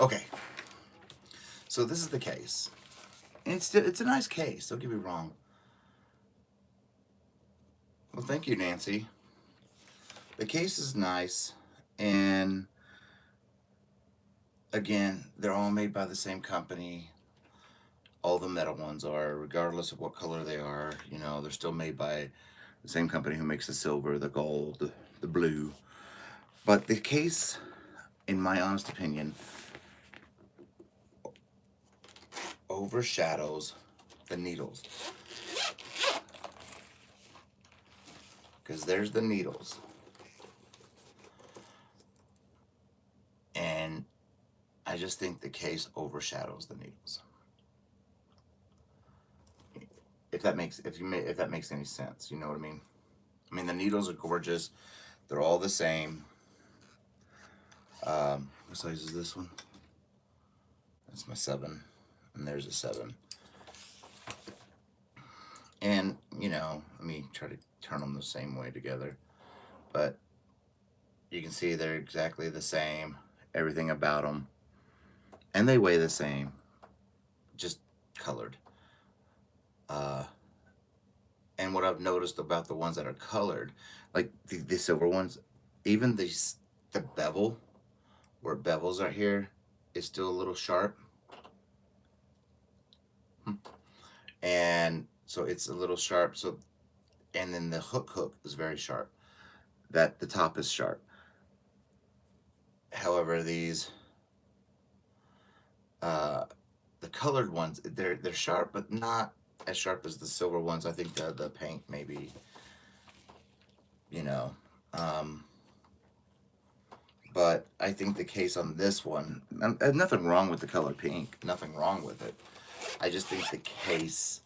Okay, so this is the case. And it's a nice case, don't get me wrong. Well, thank you, Nancy. The case is nice, and again, they're all made by the same company. All the metal ones are, regardless of what color they are. You know, they're still made by the same company who makes the silver, the gold, the blue. But the case, in my honest opinion, overshadows the needles. Because there's the needles. And I just think the case overshadows the needles. If that makes any sense, you know what I mean? I mean, the needles are gorgeous. They're all the same. What size is this one? That's my 7, and there's a 7. And you know, let me try to turn them the same way together. But you can see they're exactly the same. Everything about them, and they weigh the same, just colored. And what I've noticed about the ones that are colored, like the silver ones, even the bevel, where bevels are here, is still a little sharp. And so it's a little sharp. So, and then the hook is very sharp. That the top is sharp. However, these the colored ones, they're sharp, but not as sharp as the silver ones. I think the paint maybe, you know. But I think the case on this one, nothing wrong with the color pink, nothing wrong with it. I just think the case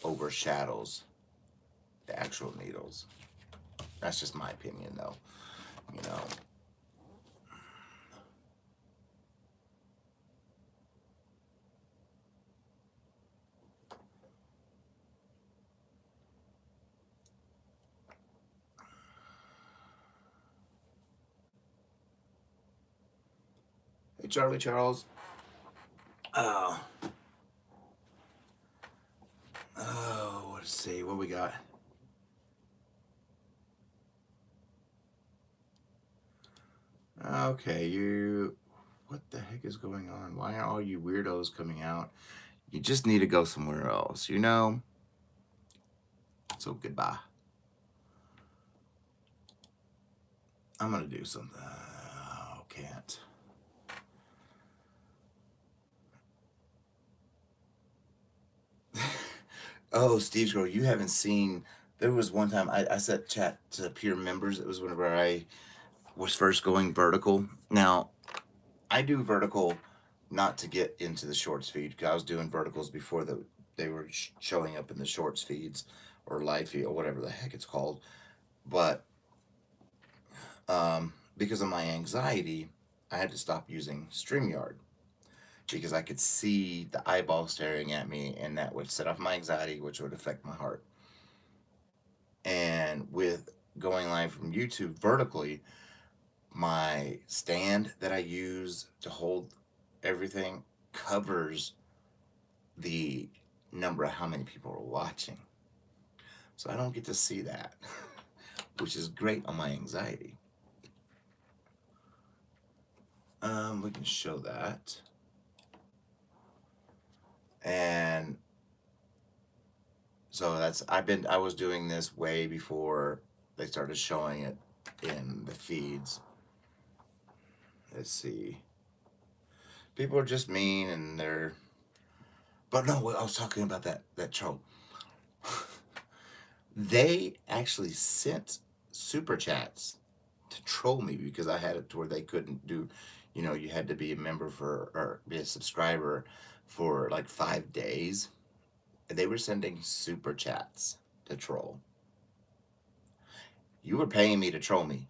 overshadows the actual needles. That's just my opinion, though. You know. Hey, Charlie Charles. Oh. Oh, let's see what we got. Okay, you. What the heck is going on? Why are all you weirdos coming out? You just need to go somewhere else, you know? So goodbye. I'm gonna do something. Oh, can't. Oh, Steve's girl, you haven't seen. There was one time I set chat to peer members. It was whenever I was first going vertical. Now, I do vertical not to get into the shorts feed, because I was doing verticals before they were showing up in the shorts feeds or live feed or whatever the heck it's called. But because of my anxiety, I had to stop using StreamYard because I could see the eyeball staring at me, and that would set off my anxiety, which would affect my heart. And with going live from YouTube vertically, my stand that I use to hold everything covers the number of how many people are watching. So I don't get to see that, which is great on my anxiety. We can show that. And so I was doing this way before they started showing it in the feeds. Let's see. People are just mean, and they're. But no, I was talking about that troll. They actually sent super chats to troll me because I had it to where they couldn't do, you know, you had to be a member or be a subscriber for like 5 days. And they were sending super chats to troll. You were paying me to troll me.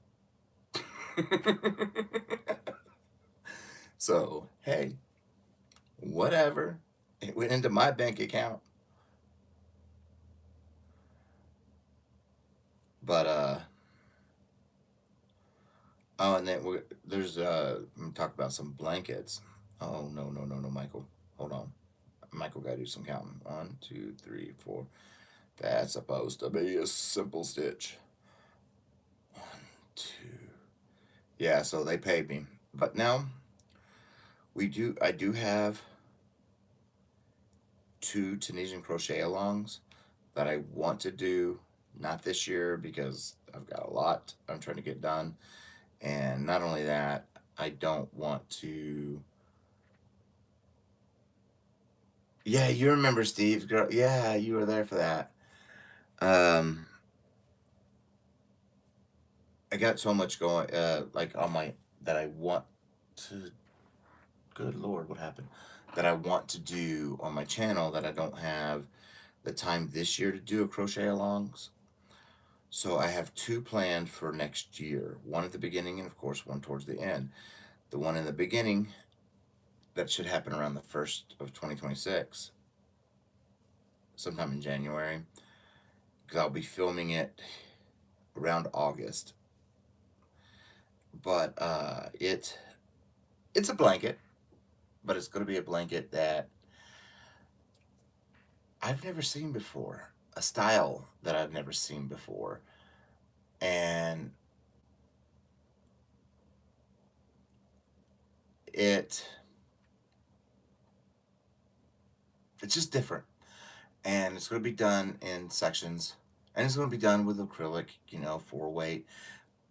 So, hey, whatever. It went into my bank account. But oh, and then there's I'm talk about some blankets. Oh, no, no, no, no, Michael. Hold on. Michael got to do some counting. One, two, three, four. That's supposed to be a simple stitch. One, two. Yeah, so they paid me. But now I do have two Tunisian crochet-alongs that I want to do, not this year because I've got a lot I'm trying to get done. And not only that, I don't want to. Yeah, you remember Steve? Girl, yeah, you were there for that. Um, I got so much going, like on my that I want to. Good Lord, what happened? That I want to do on my channel that I don't have the time this year to do a crochet-alongs. So I have two planned for next year. One at the beginning, and of course one towards the end. The one in the beginning that should happen around the first of 2026, sometime in January, because I'll be filming it around August. But it's a blanket, but it's going to be a blanket that I've never seen before, a style that I've never seen before, and it it's just different. And it's going to be done in sections, and it's going to be done with acrylic, 4 weight.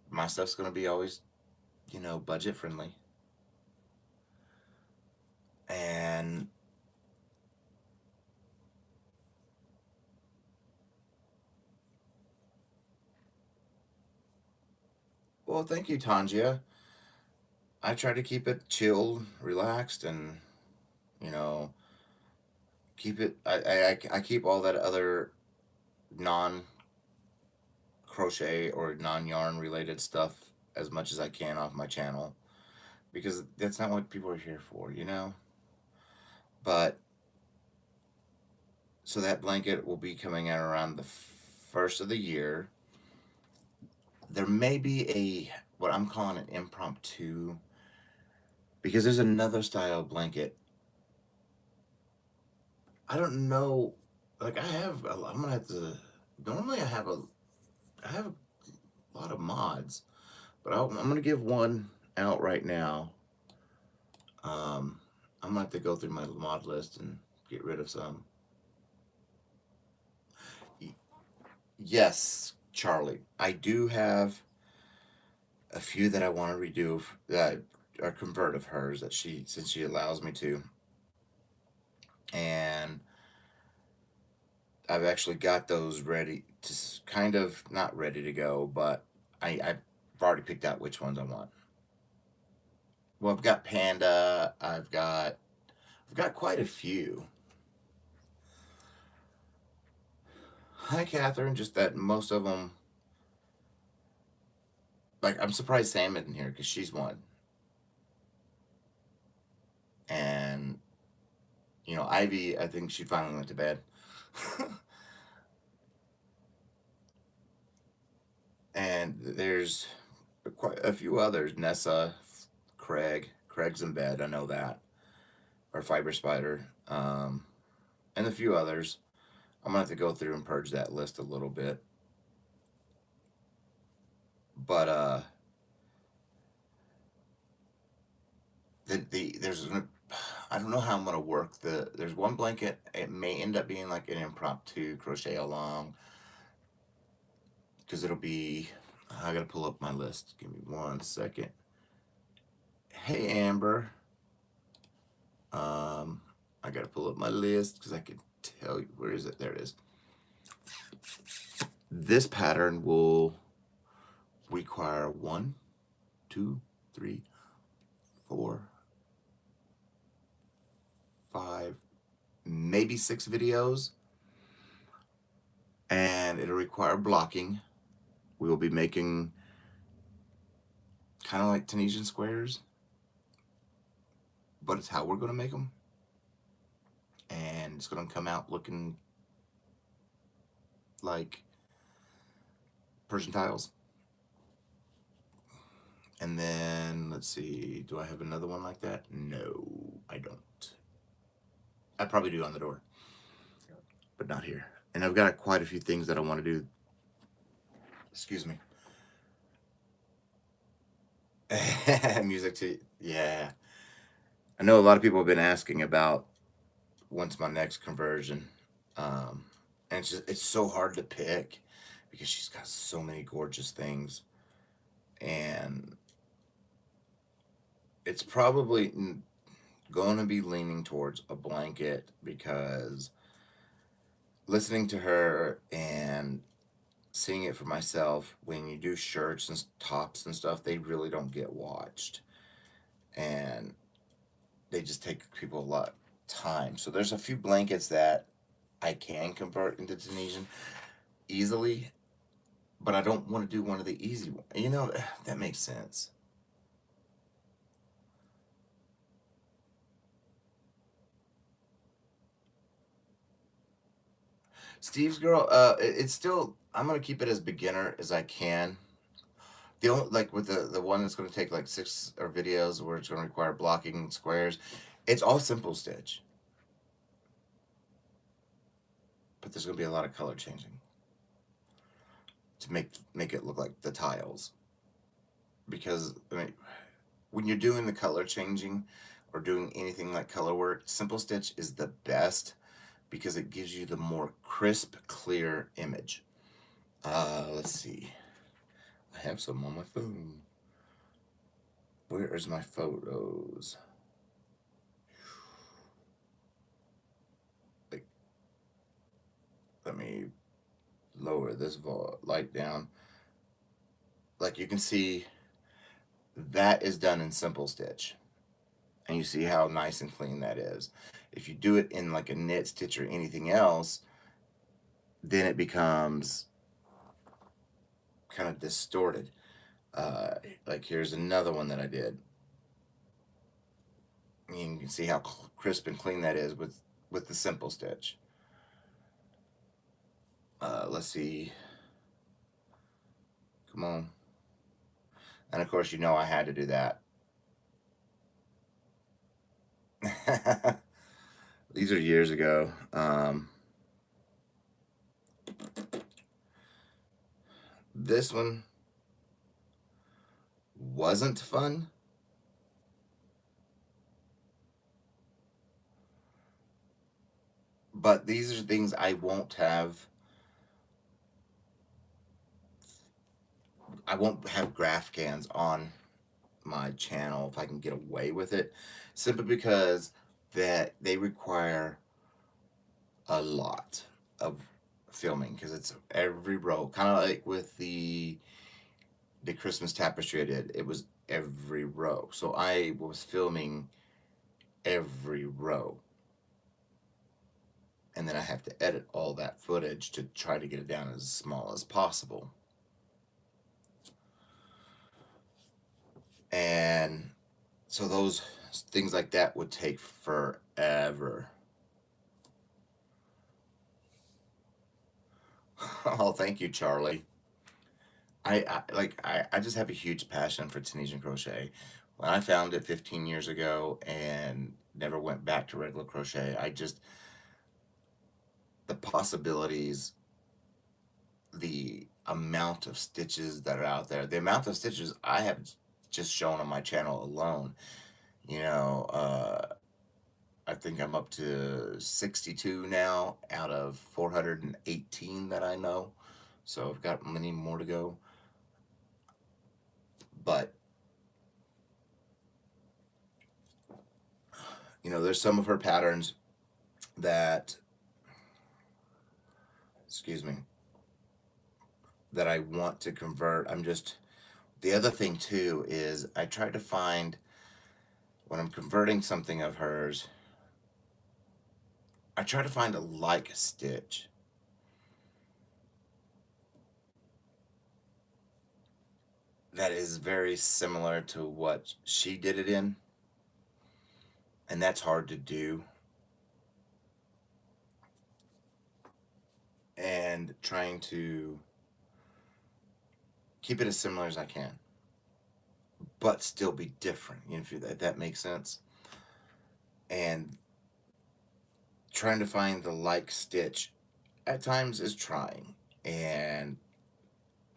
My stuff's going to be always, budget friendly. And well, thank you, Tangia. I try to keep it chilled, relaxed, and you know, keep it. I keep all that other non crochet or non yarn related stuff as much as I can off my channel because that's not what people are here for. But so that blanket will be coming out around the first of the year. There may be a what I'm calling an impromptu because there's another style blanket. I don't know. Like I have, I'm gonna have to. Normally, I have a lot of mods, but I'm gonna give one out right now. Um, I'm gonna have to go through my mod list and get rid of some. Yes, Charlie, I do have a few that I want to redo that are convert of hers that since she allows me to, and I've actually got those ready to kind of not ready to go, but I've already picked out which ones I want. Well, I've got Panda. I've got quite a few. Hi, Catherine. Just that most of them, like I'm surprised Sam isn't here because she's one, and Ivy. I think she finally went to bed, and there's quite a few others. Nessa, Craig's in bed. I know that. Or Fiber Spider, and a few others. I'm gonna have to go through and purge that list a little bit. But there's I don't know how I'm gonna work there's one blanket. It may end up being like an impromptu crochet along because it'll be. I gotta pull up my list. Give me 1 second. Hey Amber. Um, I gotta pull up my list because I can tell you where is it. There it is. This pattern will require 1, 2, 3, 4, 5, maybe 6 videos, and it'll require blocking. We will be making kind of like Tunisian squares, but it's how we're going to make them, and it's going to come out looking like Persian tiles. And then, let's see, do I have another one like that? No, I don't. I probably do on the door, but not here. And I've got quite a few things that I want to do. Excuse me. Music too. Yeah. I know a lot of people have been asking about when's my next conversion. Um, and it's so hard to pick because she's got so many gorgeous things. And it's probably going to be leaning towards a blanket because listening to her and seeing it for myself, when you do shirts and tops and stuff, they really don't get watched. And they just take people a lot of time. So there's a few blankets that I can convert into Tunisian easily, but I don't want to do one of the easy ones. You know, that makes sense. Steve's girl, it's still, I'm gonna keep it as beginner as I can. The only, like with the one that's gonna take like six or videos where it's gonna require blocking squares, it's all simple stitch, but there's gonna be a lot of color changing to make it look like the tiles. Because I mean, when you're doing the color changing or doing anything like color work, simple stitch is the best because it gives you the more crisp, clear image. Let's see. I have some on my phone. Where is my photos? Like, let me lower this light down. Like you can see, that is done in simple stitch. And you see how nice and clean that is. If you do it in like a knit stitch or anything else, then it becomes kind of distorted. Like here's another one that I did. You can see how crisp and clean that is with the simple stitch. Let's see. Come on. And of course, you know I had to do that. These are years ago. This one wasn't fun. But these are things I won't have. I won't have graph cans on my channel if I can get away with it, simply because that they require a lot of filming because it's every row, kind of like with the Christmas tapestry I did. It was every row, so I was filming every row, and then I have to edit all that footage to try to get it down as small as possible. And so those things like that would take forever. Oh, thank you, Charlie. I just have a huge passion for Tunisian crochet. When I found it 15 years ago and never went back to regular crochet, I just the possibilities, the amount of stitches that are out there, the amount of stitches I have just shown on my channel alone. You know, I think I'm up to 62 now out of 418 that I know. So I've got many more to go. But, you know, there's some of her patterns that, excuse me, that I want to convert. The other thing too is I try to find, when I'm converting something of hers, I try to find a like stitch. That is very similar to what she did it in, and that's hard to do. And trying to keep it as similar as I can. but still be different. If that makes sense. And trying to find the like stitch at times is trying. And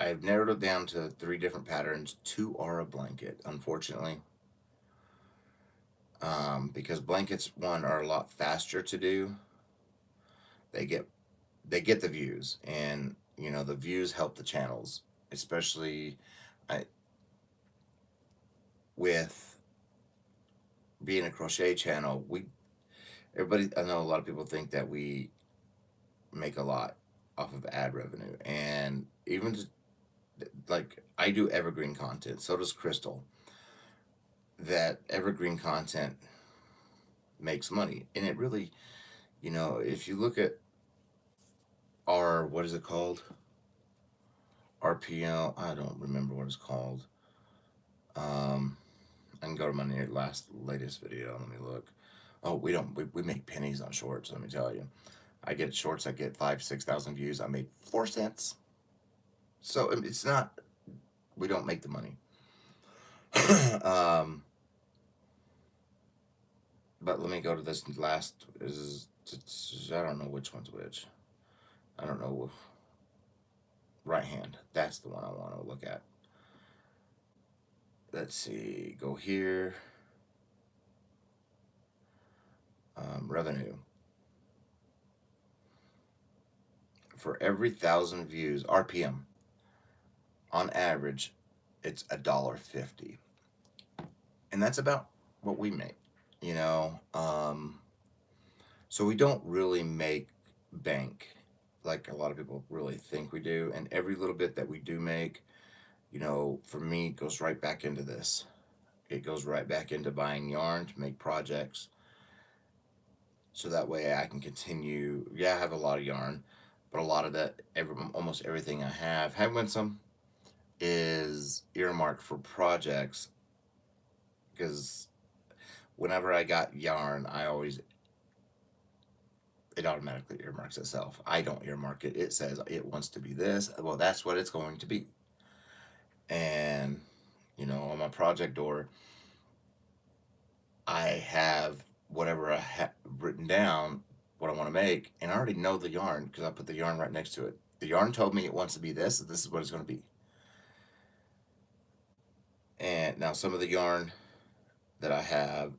I've narrowed it down to 3 different patterns. 2 are a blanket, unfortunately, because blankets, one, are a lot faster to do. They get they get the views, and the views help the channels, especially I, with being a crochet channel. I know a lot of people think that we make a lot off of ad revenue, and even just, like, I do evergreen content, so does Crystal. That evergreen content makes money, and it really, if you look at our, what is it called, RPL, I don't remember what it's called. I can go to my latest video. Let me look. Oh, we make pennies on shorts. Let me tell you, I get shorts. I get 5,000 6,000 views. I made 4 cents. So it's not. We don't make the money. um, but let me go to this last. I don't know which one's which. I don't know. Right hand. That's the one I want to look at. Let's see. Go here. Revenue. For every 1,000 views, RPM, on average, it's $1.50, and that's about what we make. You know, so we don't really make bank like a lot of people really think we do. And every little bit that we do make, for me, goes right back into this. It goes right back into buying yarn to make projects, so that way I can continue. Yeah, I have a lot of yarn, but a lot of that, almost everything I have win some, is earmarked for projects, because whenever I got yarn, it automatically earmarks itself. I don't earmark it. It says it wants to be this. Well, that's what it's going to be. And, on my project door, I have whatever I have written down, what I want to make, and I already know the yarn because I put the yarn right next to it. The yarn told me it wants to be this, and this is what it's going to be. And now some of the yarn that I have,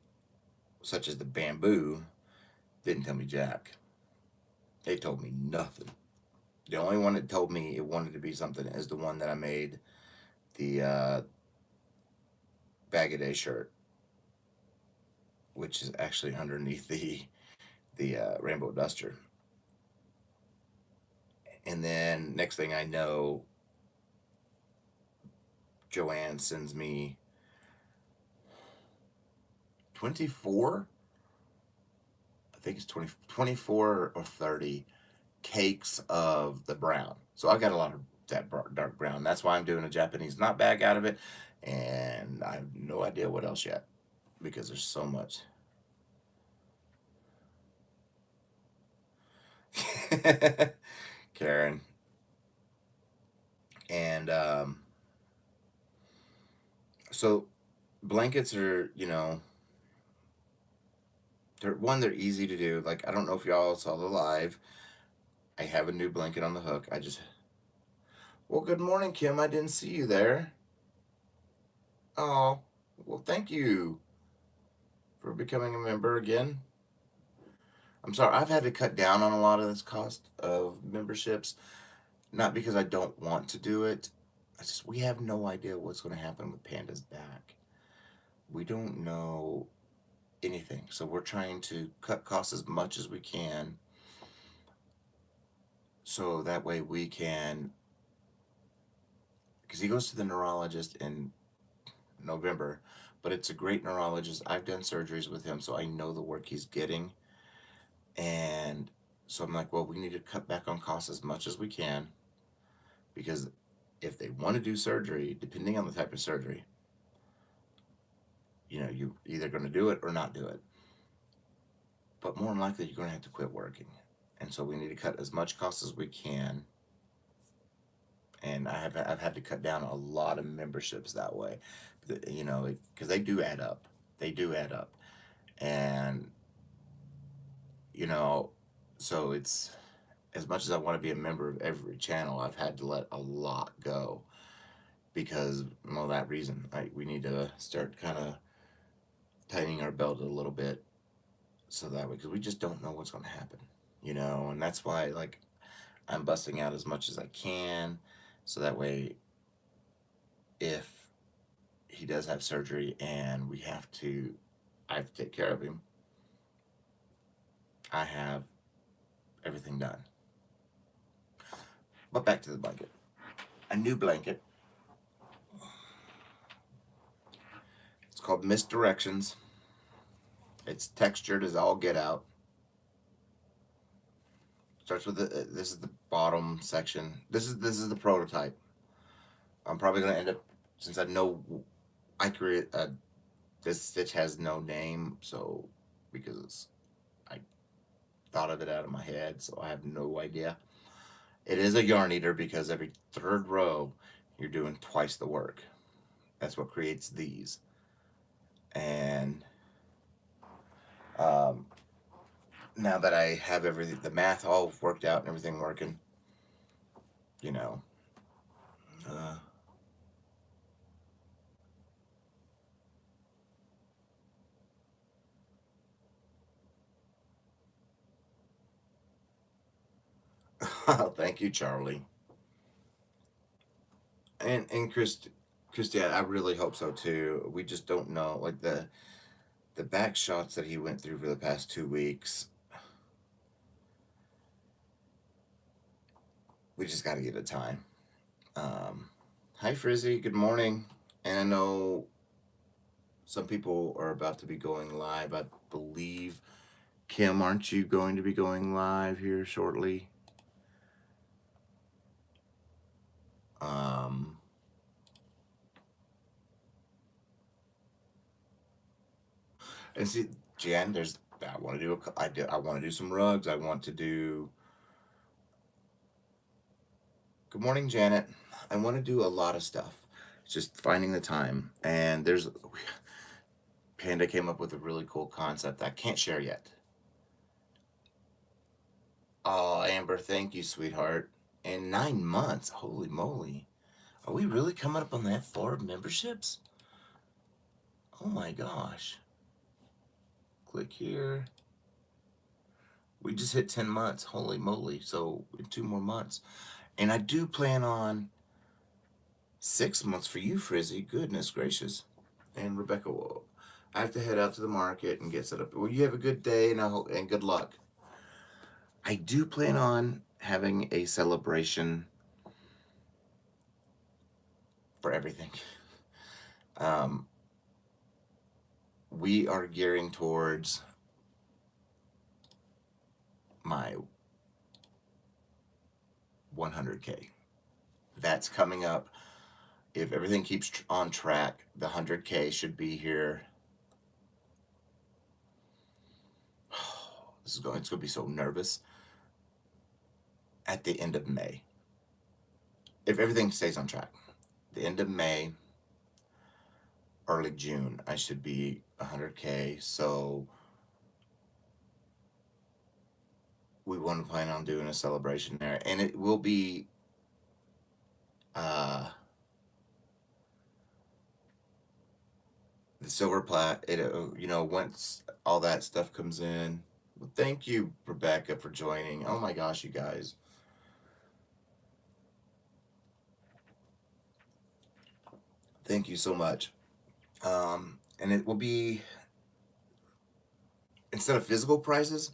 such as the bamboo, didn't tell me jack. They told me nothing. The only one that told me it wanted to be something is the one that I made, the Bag a Day shirt, which is actually underneath the Rainbow Duster. And then next thing I know, Joanne sends me 24, I think it's 24 or 30 cakes of the brown. So I got a lot of that dark brown. That's why I'm doing a Japanese knot bag out of it. And I have no idea what else yet, because there's so much. Karen. And so blankets are, they're easy to do. Like, I don't know if y'all saw the live. I have a new blanket on the hook. Well, good morning, Kim. I didn't see you there. Oh, well, thank you for becoming a member again. I'm sorry, I've had to cut down on a lot of this cost of memberships, not because I don't want to do it. We have no idea what's going to happen with Panda's back. We don't know anything, so we're trying to cut costs as much as we can, so that way we can, because he goes to the neurologist in November, but it's a great neurologist. I've done surgeries with him, so I know the work he's getting. And so I'm like, well, we need to cut back on costs as much as we can, because if they want to do surgery, depending on the type of surgery, you're either going to do it or not do it. But more than likely, you're going to have to quit working. And so we need to cut as much cost as we can. and I've had to cut down a lot of memberships that way, you know, because they do add up. They do add up, and you know, so it's as much as I want to be a member of every channel, I've had to let a lot go because, well, that reason. We need to start kind of tightening our belt a little bit so that way, because we just don't know what's going to happen, you know, and that's why, like, I'm busting out as much as I can so that way, if he does have surgery and I have to take care of him, I have everything done. But back to the blanket. A new blanket. It's called Misdirections. It's textured as all get out. Starts with this is the bottom section. This is the prototype. I'm probably gonna end up, since I know I create this stitch has no name, so because I thought of it out of my head, so I have no idea. It is a yarn eater because every third row you're doing twice the work. That's what creates these. And um, now that I have everything, the math all worked out and everything working, you know. Uh, Thank you, Charlie. And Christy, I really hope so too. We just don't know, like the back shots that he went through for the past 2 weeks. We just got to give it time. Hi, Frizzy. Good morning. And I know some people are about to be going live. I believe, Kim, aren't you going to be going live here shortly? Um, and see, Jen, I want to do I want to do some rugs. I want to do. Good morning, Janet. I want to do a lot of stuff. It's just finding the time. And Panda came up with a really cool concept that I can't share yet. Oh, Amber, thank you, sweetheart. In 9 months, holy moly. Are we really coming up on that far of memberships? Oh my gosh. Click here. We just hit 10 months. Holy moly. So in 2 more months. And I do plan on 6 months for you, Frizzy. Goodness gracious. And Rebecca, whoa. I have to head out to the market and get set up. Well, you have a good day and good luck. I do plan on having a celebration for everything. Um, we are gearing towards my 100K. That's coming up. If everything keeps on track, the 100K should be here. It's going to be so nervous. At the end of May. If everything stays on track. The end of May, early June, I should be 100K. So we want to plan on doing a celebration there. And it will be the silver plat. Once all that stuff comes in. Well, thank you, Rebecca, for joining. Oh my gosh, you guys. Thank you so much. And it will be, instead of physical prizes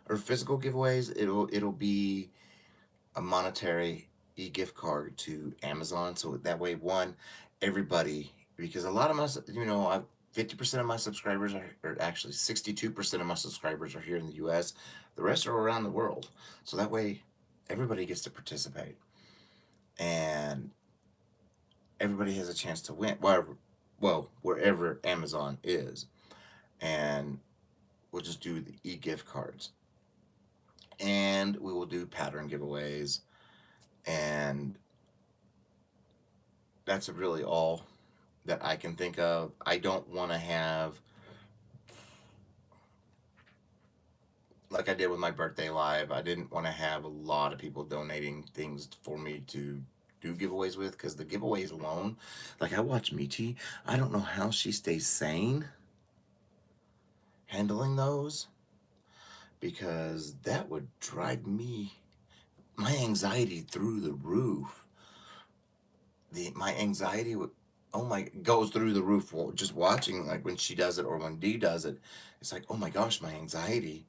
or physical giveaways, it'll be a monetary e-gift card to Amazon. So that way, everybody, because a lot of my, 50% of my subscribers or actually 62% of my subscribers are here in the US. The rest are around the world. So that way, everybody gets to participate. And everybody has a chance to win, wherever Amazon is. And we'll just do the e-gift cards. And we will do pattern giveaways. And that's really all that I can think of. I don't want to have, like I did with my birthday live, I didn't want to have a lot of people donating things for me to do giveaways with, because the giveaways alone, like I watch Michi, I don't know how she stays sane handling those, because that would drive me, my anxiety through the roof. My anxiety would, oh my, goes through the roof just watching, like when she does it or when Dee does it. It's like, oh my gosh, my anxiety,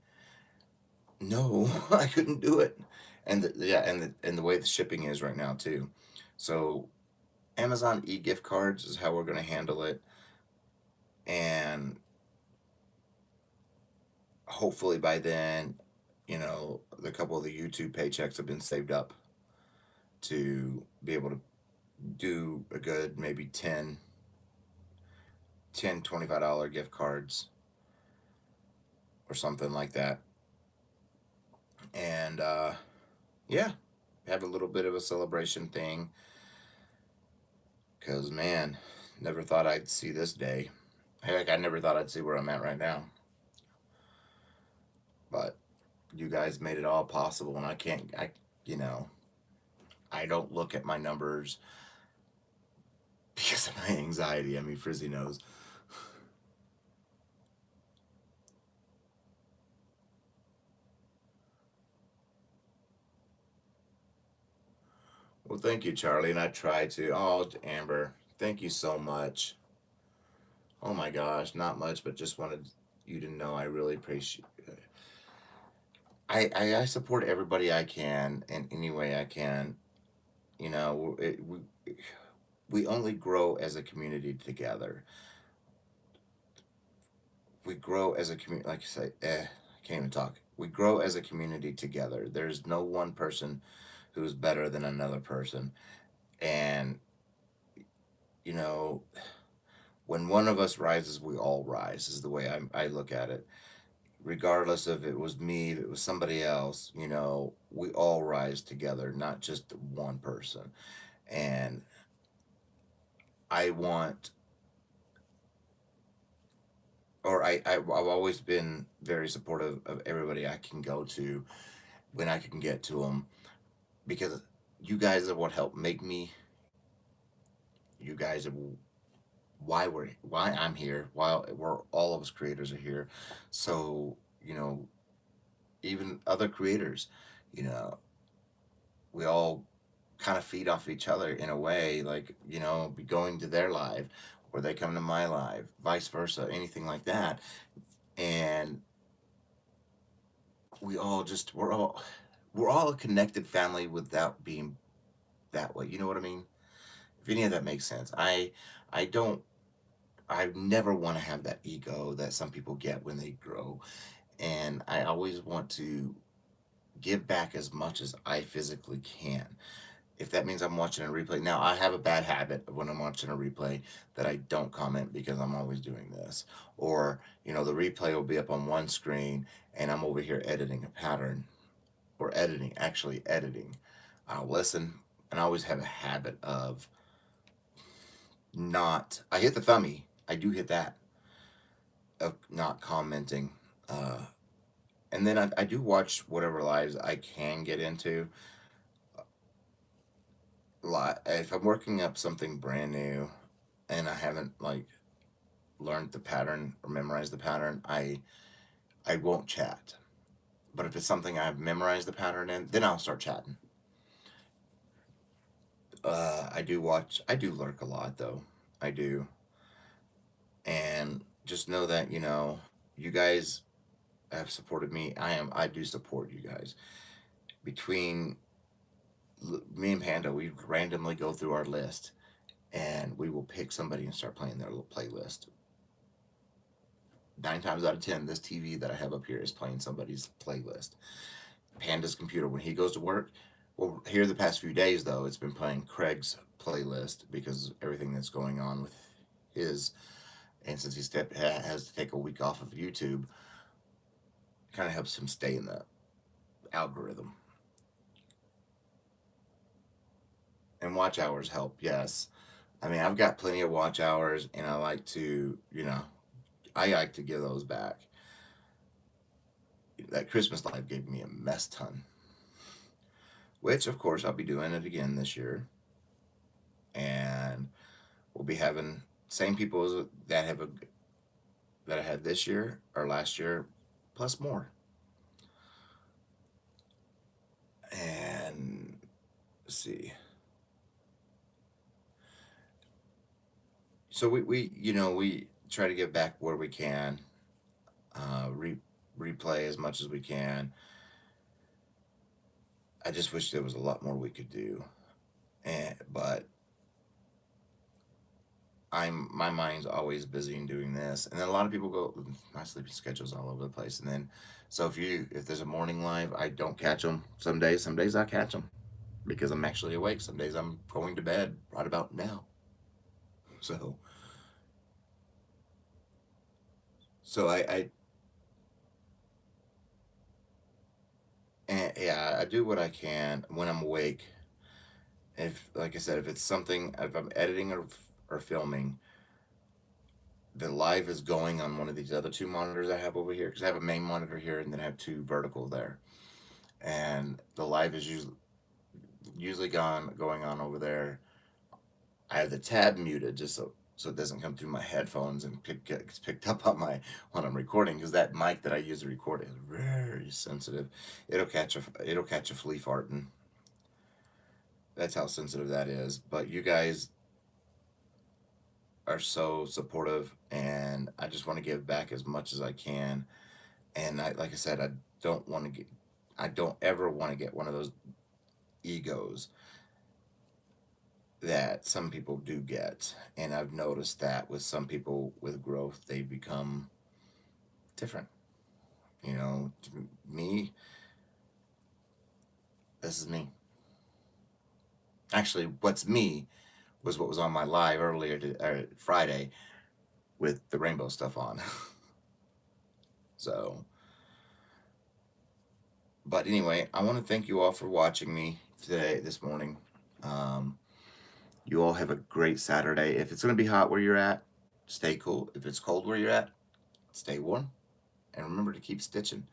no, I couldn't do it. And yeah, and the way the shipping is right now too. So Amazon e-gift cards is how we're going to handle it, and hopefully by then, the couple of the YouTube paychecks have been saved up to be able to do a good maybe 10 $25 gift cards or something like that. And yeah, have a little bit of a celebration thing, because man, never thought I'd see this day. Heck, I never thought I'd see where I'm at right now. But you guys made it all possible, and I can't, you know, I don't look at my numbers because of my anxiety. I mean, Frizzy knows. Well, thank you, Charlie, and I try to. Oh, Amber, thank you so much. Oh my gosh, not much, but just wanted you to know I really appreciate. I support everybody I can in any way I can. We only grow as a community together. We grow as a community. Like I say, I can't even talk. We grow as a community together. There's no one person who's better than another person, and you know, when one of us rises, we all rise. Is the way I look at it. Regardless if it was me, if it was somebody else, we all rise together, not just one person. And I want, or I've always been very supportive of everybody I can go to when I can get to them, because you guys are what helped make me. You guys are why I'm here. Why we're all of us creators are here. So even other creators, you know, we all kind of feed off each other in a way, like, be going to their live or they come to my live, vice versa, anything like that. And we're all a connected family without being that way. You know what I mean? If any of that makes sense. I don't I never want to have that ego that some people get when they grow. And I always want to give back as much as I physically can. If that means I'm watching a replay. Now, I have a bad habit of when I'm watching a replay that I don't comment because I'm always doing this. Or, the replay will be up on one screen and I'm over here editing a pattern, or actually editing. I'll listen, and I always have a habit of not, I hit the thummy. I do hit that, of not commenting. Uh, and then I do watch whatever lives I can get into. If I'm working up something brand new and I haven't like learned the pattern or memorized the pattern, I won't chat. But if it's something I've memorized the pattern in, then I'll start chatting. I do lurk a lot though. I do. And just know that, you guys have supported me. I do support you guys. Between me and Panda, we randomly go through our list and we will pick somebody and start playing their little playlist. 9 times out of 10, this TV that I have up here is playing somebody's playlist. Panda's computer, when he goes to work, well, here the past few days though, it's been playing Craig's playlist because everything that's going on with his, and since has to take a week off of YouTube, kind of helps him stay in the algorithm. And watch hours help, yes. I mean, I've got plenty of watch hours, and I like to, I like to give those back. That Christmas live gave me a mess ton, which of course I'll be doing it again this year, and we'll be having same people that I had this year or last year, plus more. And let's see. So we try to give back where we can, uh, re- replay as much as we can. I just wish there was a lot more we could do, but my mind's always busy in doing this, and then a lot of people go, my sleeping schedule's all over the place, and then so if there's a morning live, I don't catch them. Some days I catch them because I'm actually awake. Some days I'm going to bed right about now. So I and yeah, I do what I can when I'm awake. If, like I said, if it's something, if I'm editing or filming, the live is going on one of these other two monitors I have over here, because I have a main monitor here and then I have two vertical there, and the live is usually going on over there. I have the tab muted just so it doesn't come through my headphones and gets picked up on my when I'm recording, because that mic that I use to record is very sensitive. It'll catch a flea fart, and that's how sensitive that is. But you guys are so supportive, and I just want to give back as much as I can. And like I said, don't want to get I don't ever want to get one of those egos that some people do get. And I've noticed that with some people with growth, they become different. To me, this is me. Actually, what's me was what was on my live earlier Friday with the rainbow stuff on. So, but anyway, I want to thank you all for watching me this morning. Um, you all have a great Saturday. If it's going to be hot where you're at, stay cool. If it's cold where you're at, stay warm. And remember to keep stitching.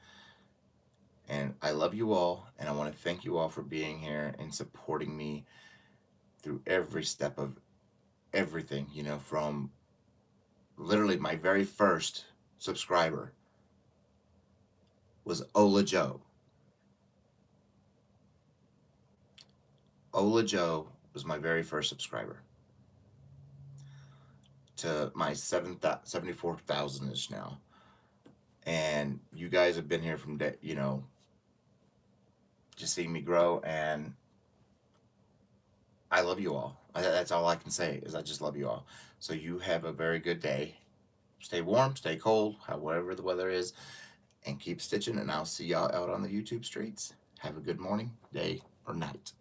And I love you all, and I want to thank you all for being here and supporting me through every step of everything, from literally my very first subscriber was Ola Joe. Ola Joe was my very first subscriber to my 74,000 ish now. And you guys have been here from day, just seeing me grow, and I love you all. That's all I can say is I just love you all. So you have a very good day. Stay warm, stay cold, however the weather is, and keep stitching. And I'll see y'all out on the YouTube streets. Have a good morning, day, or night.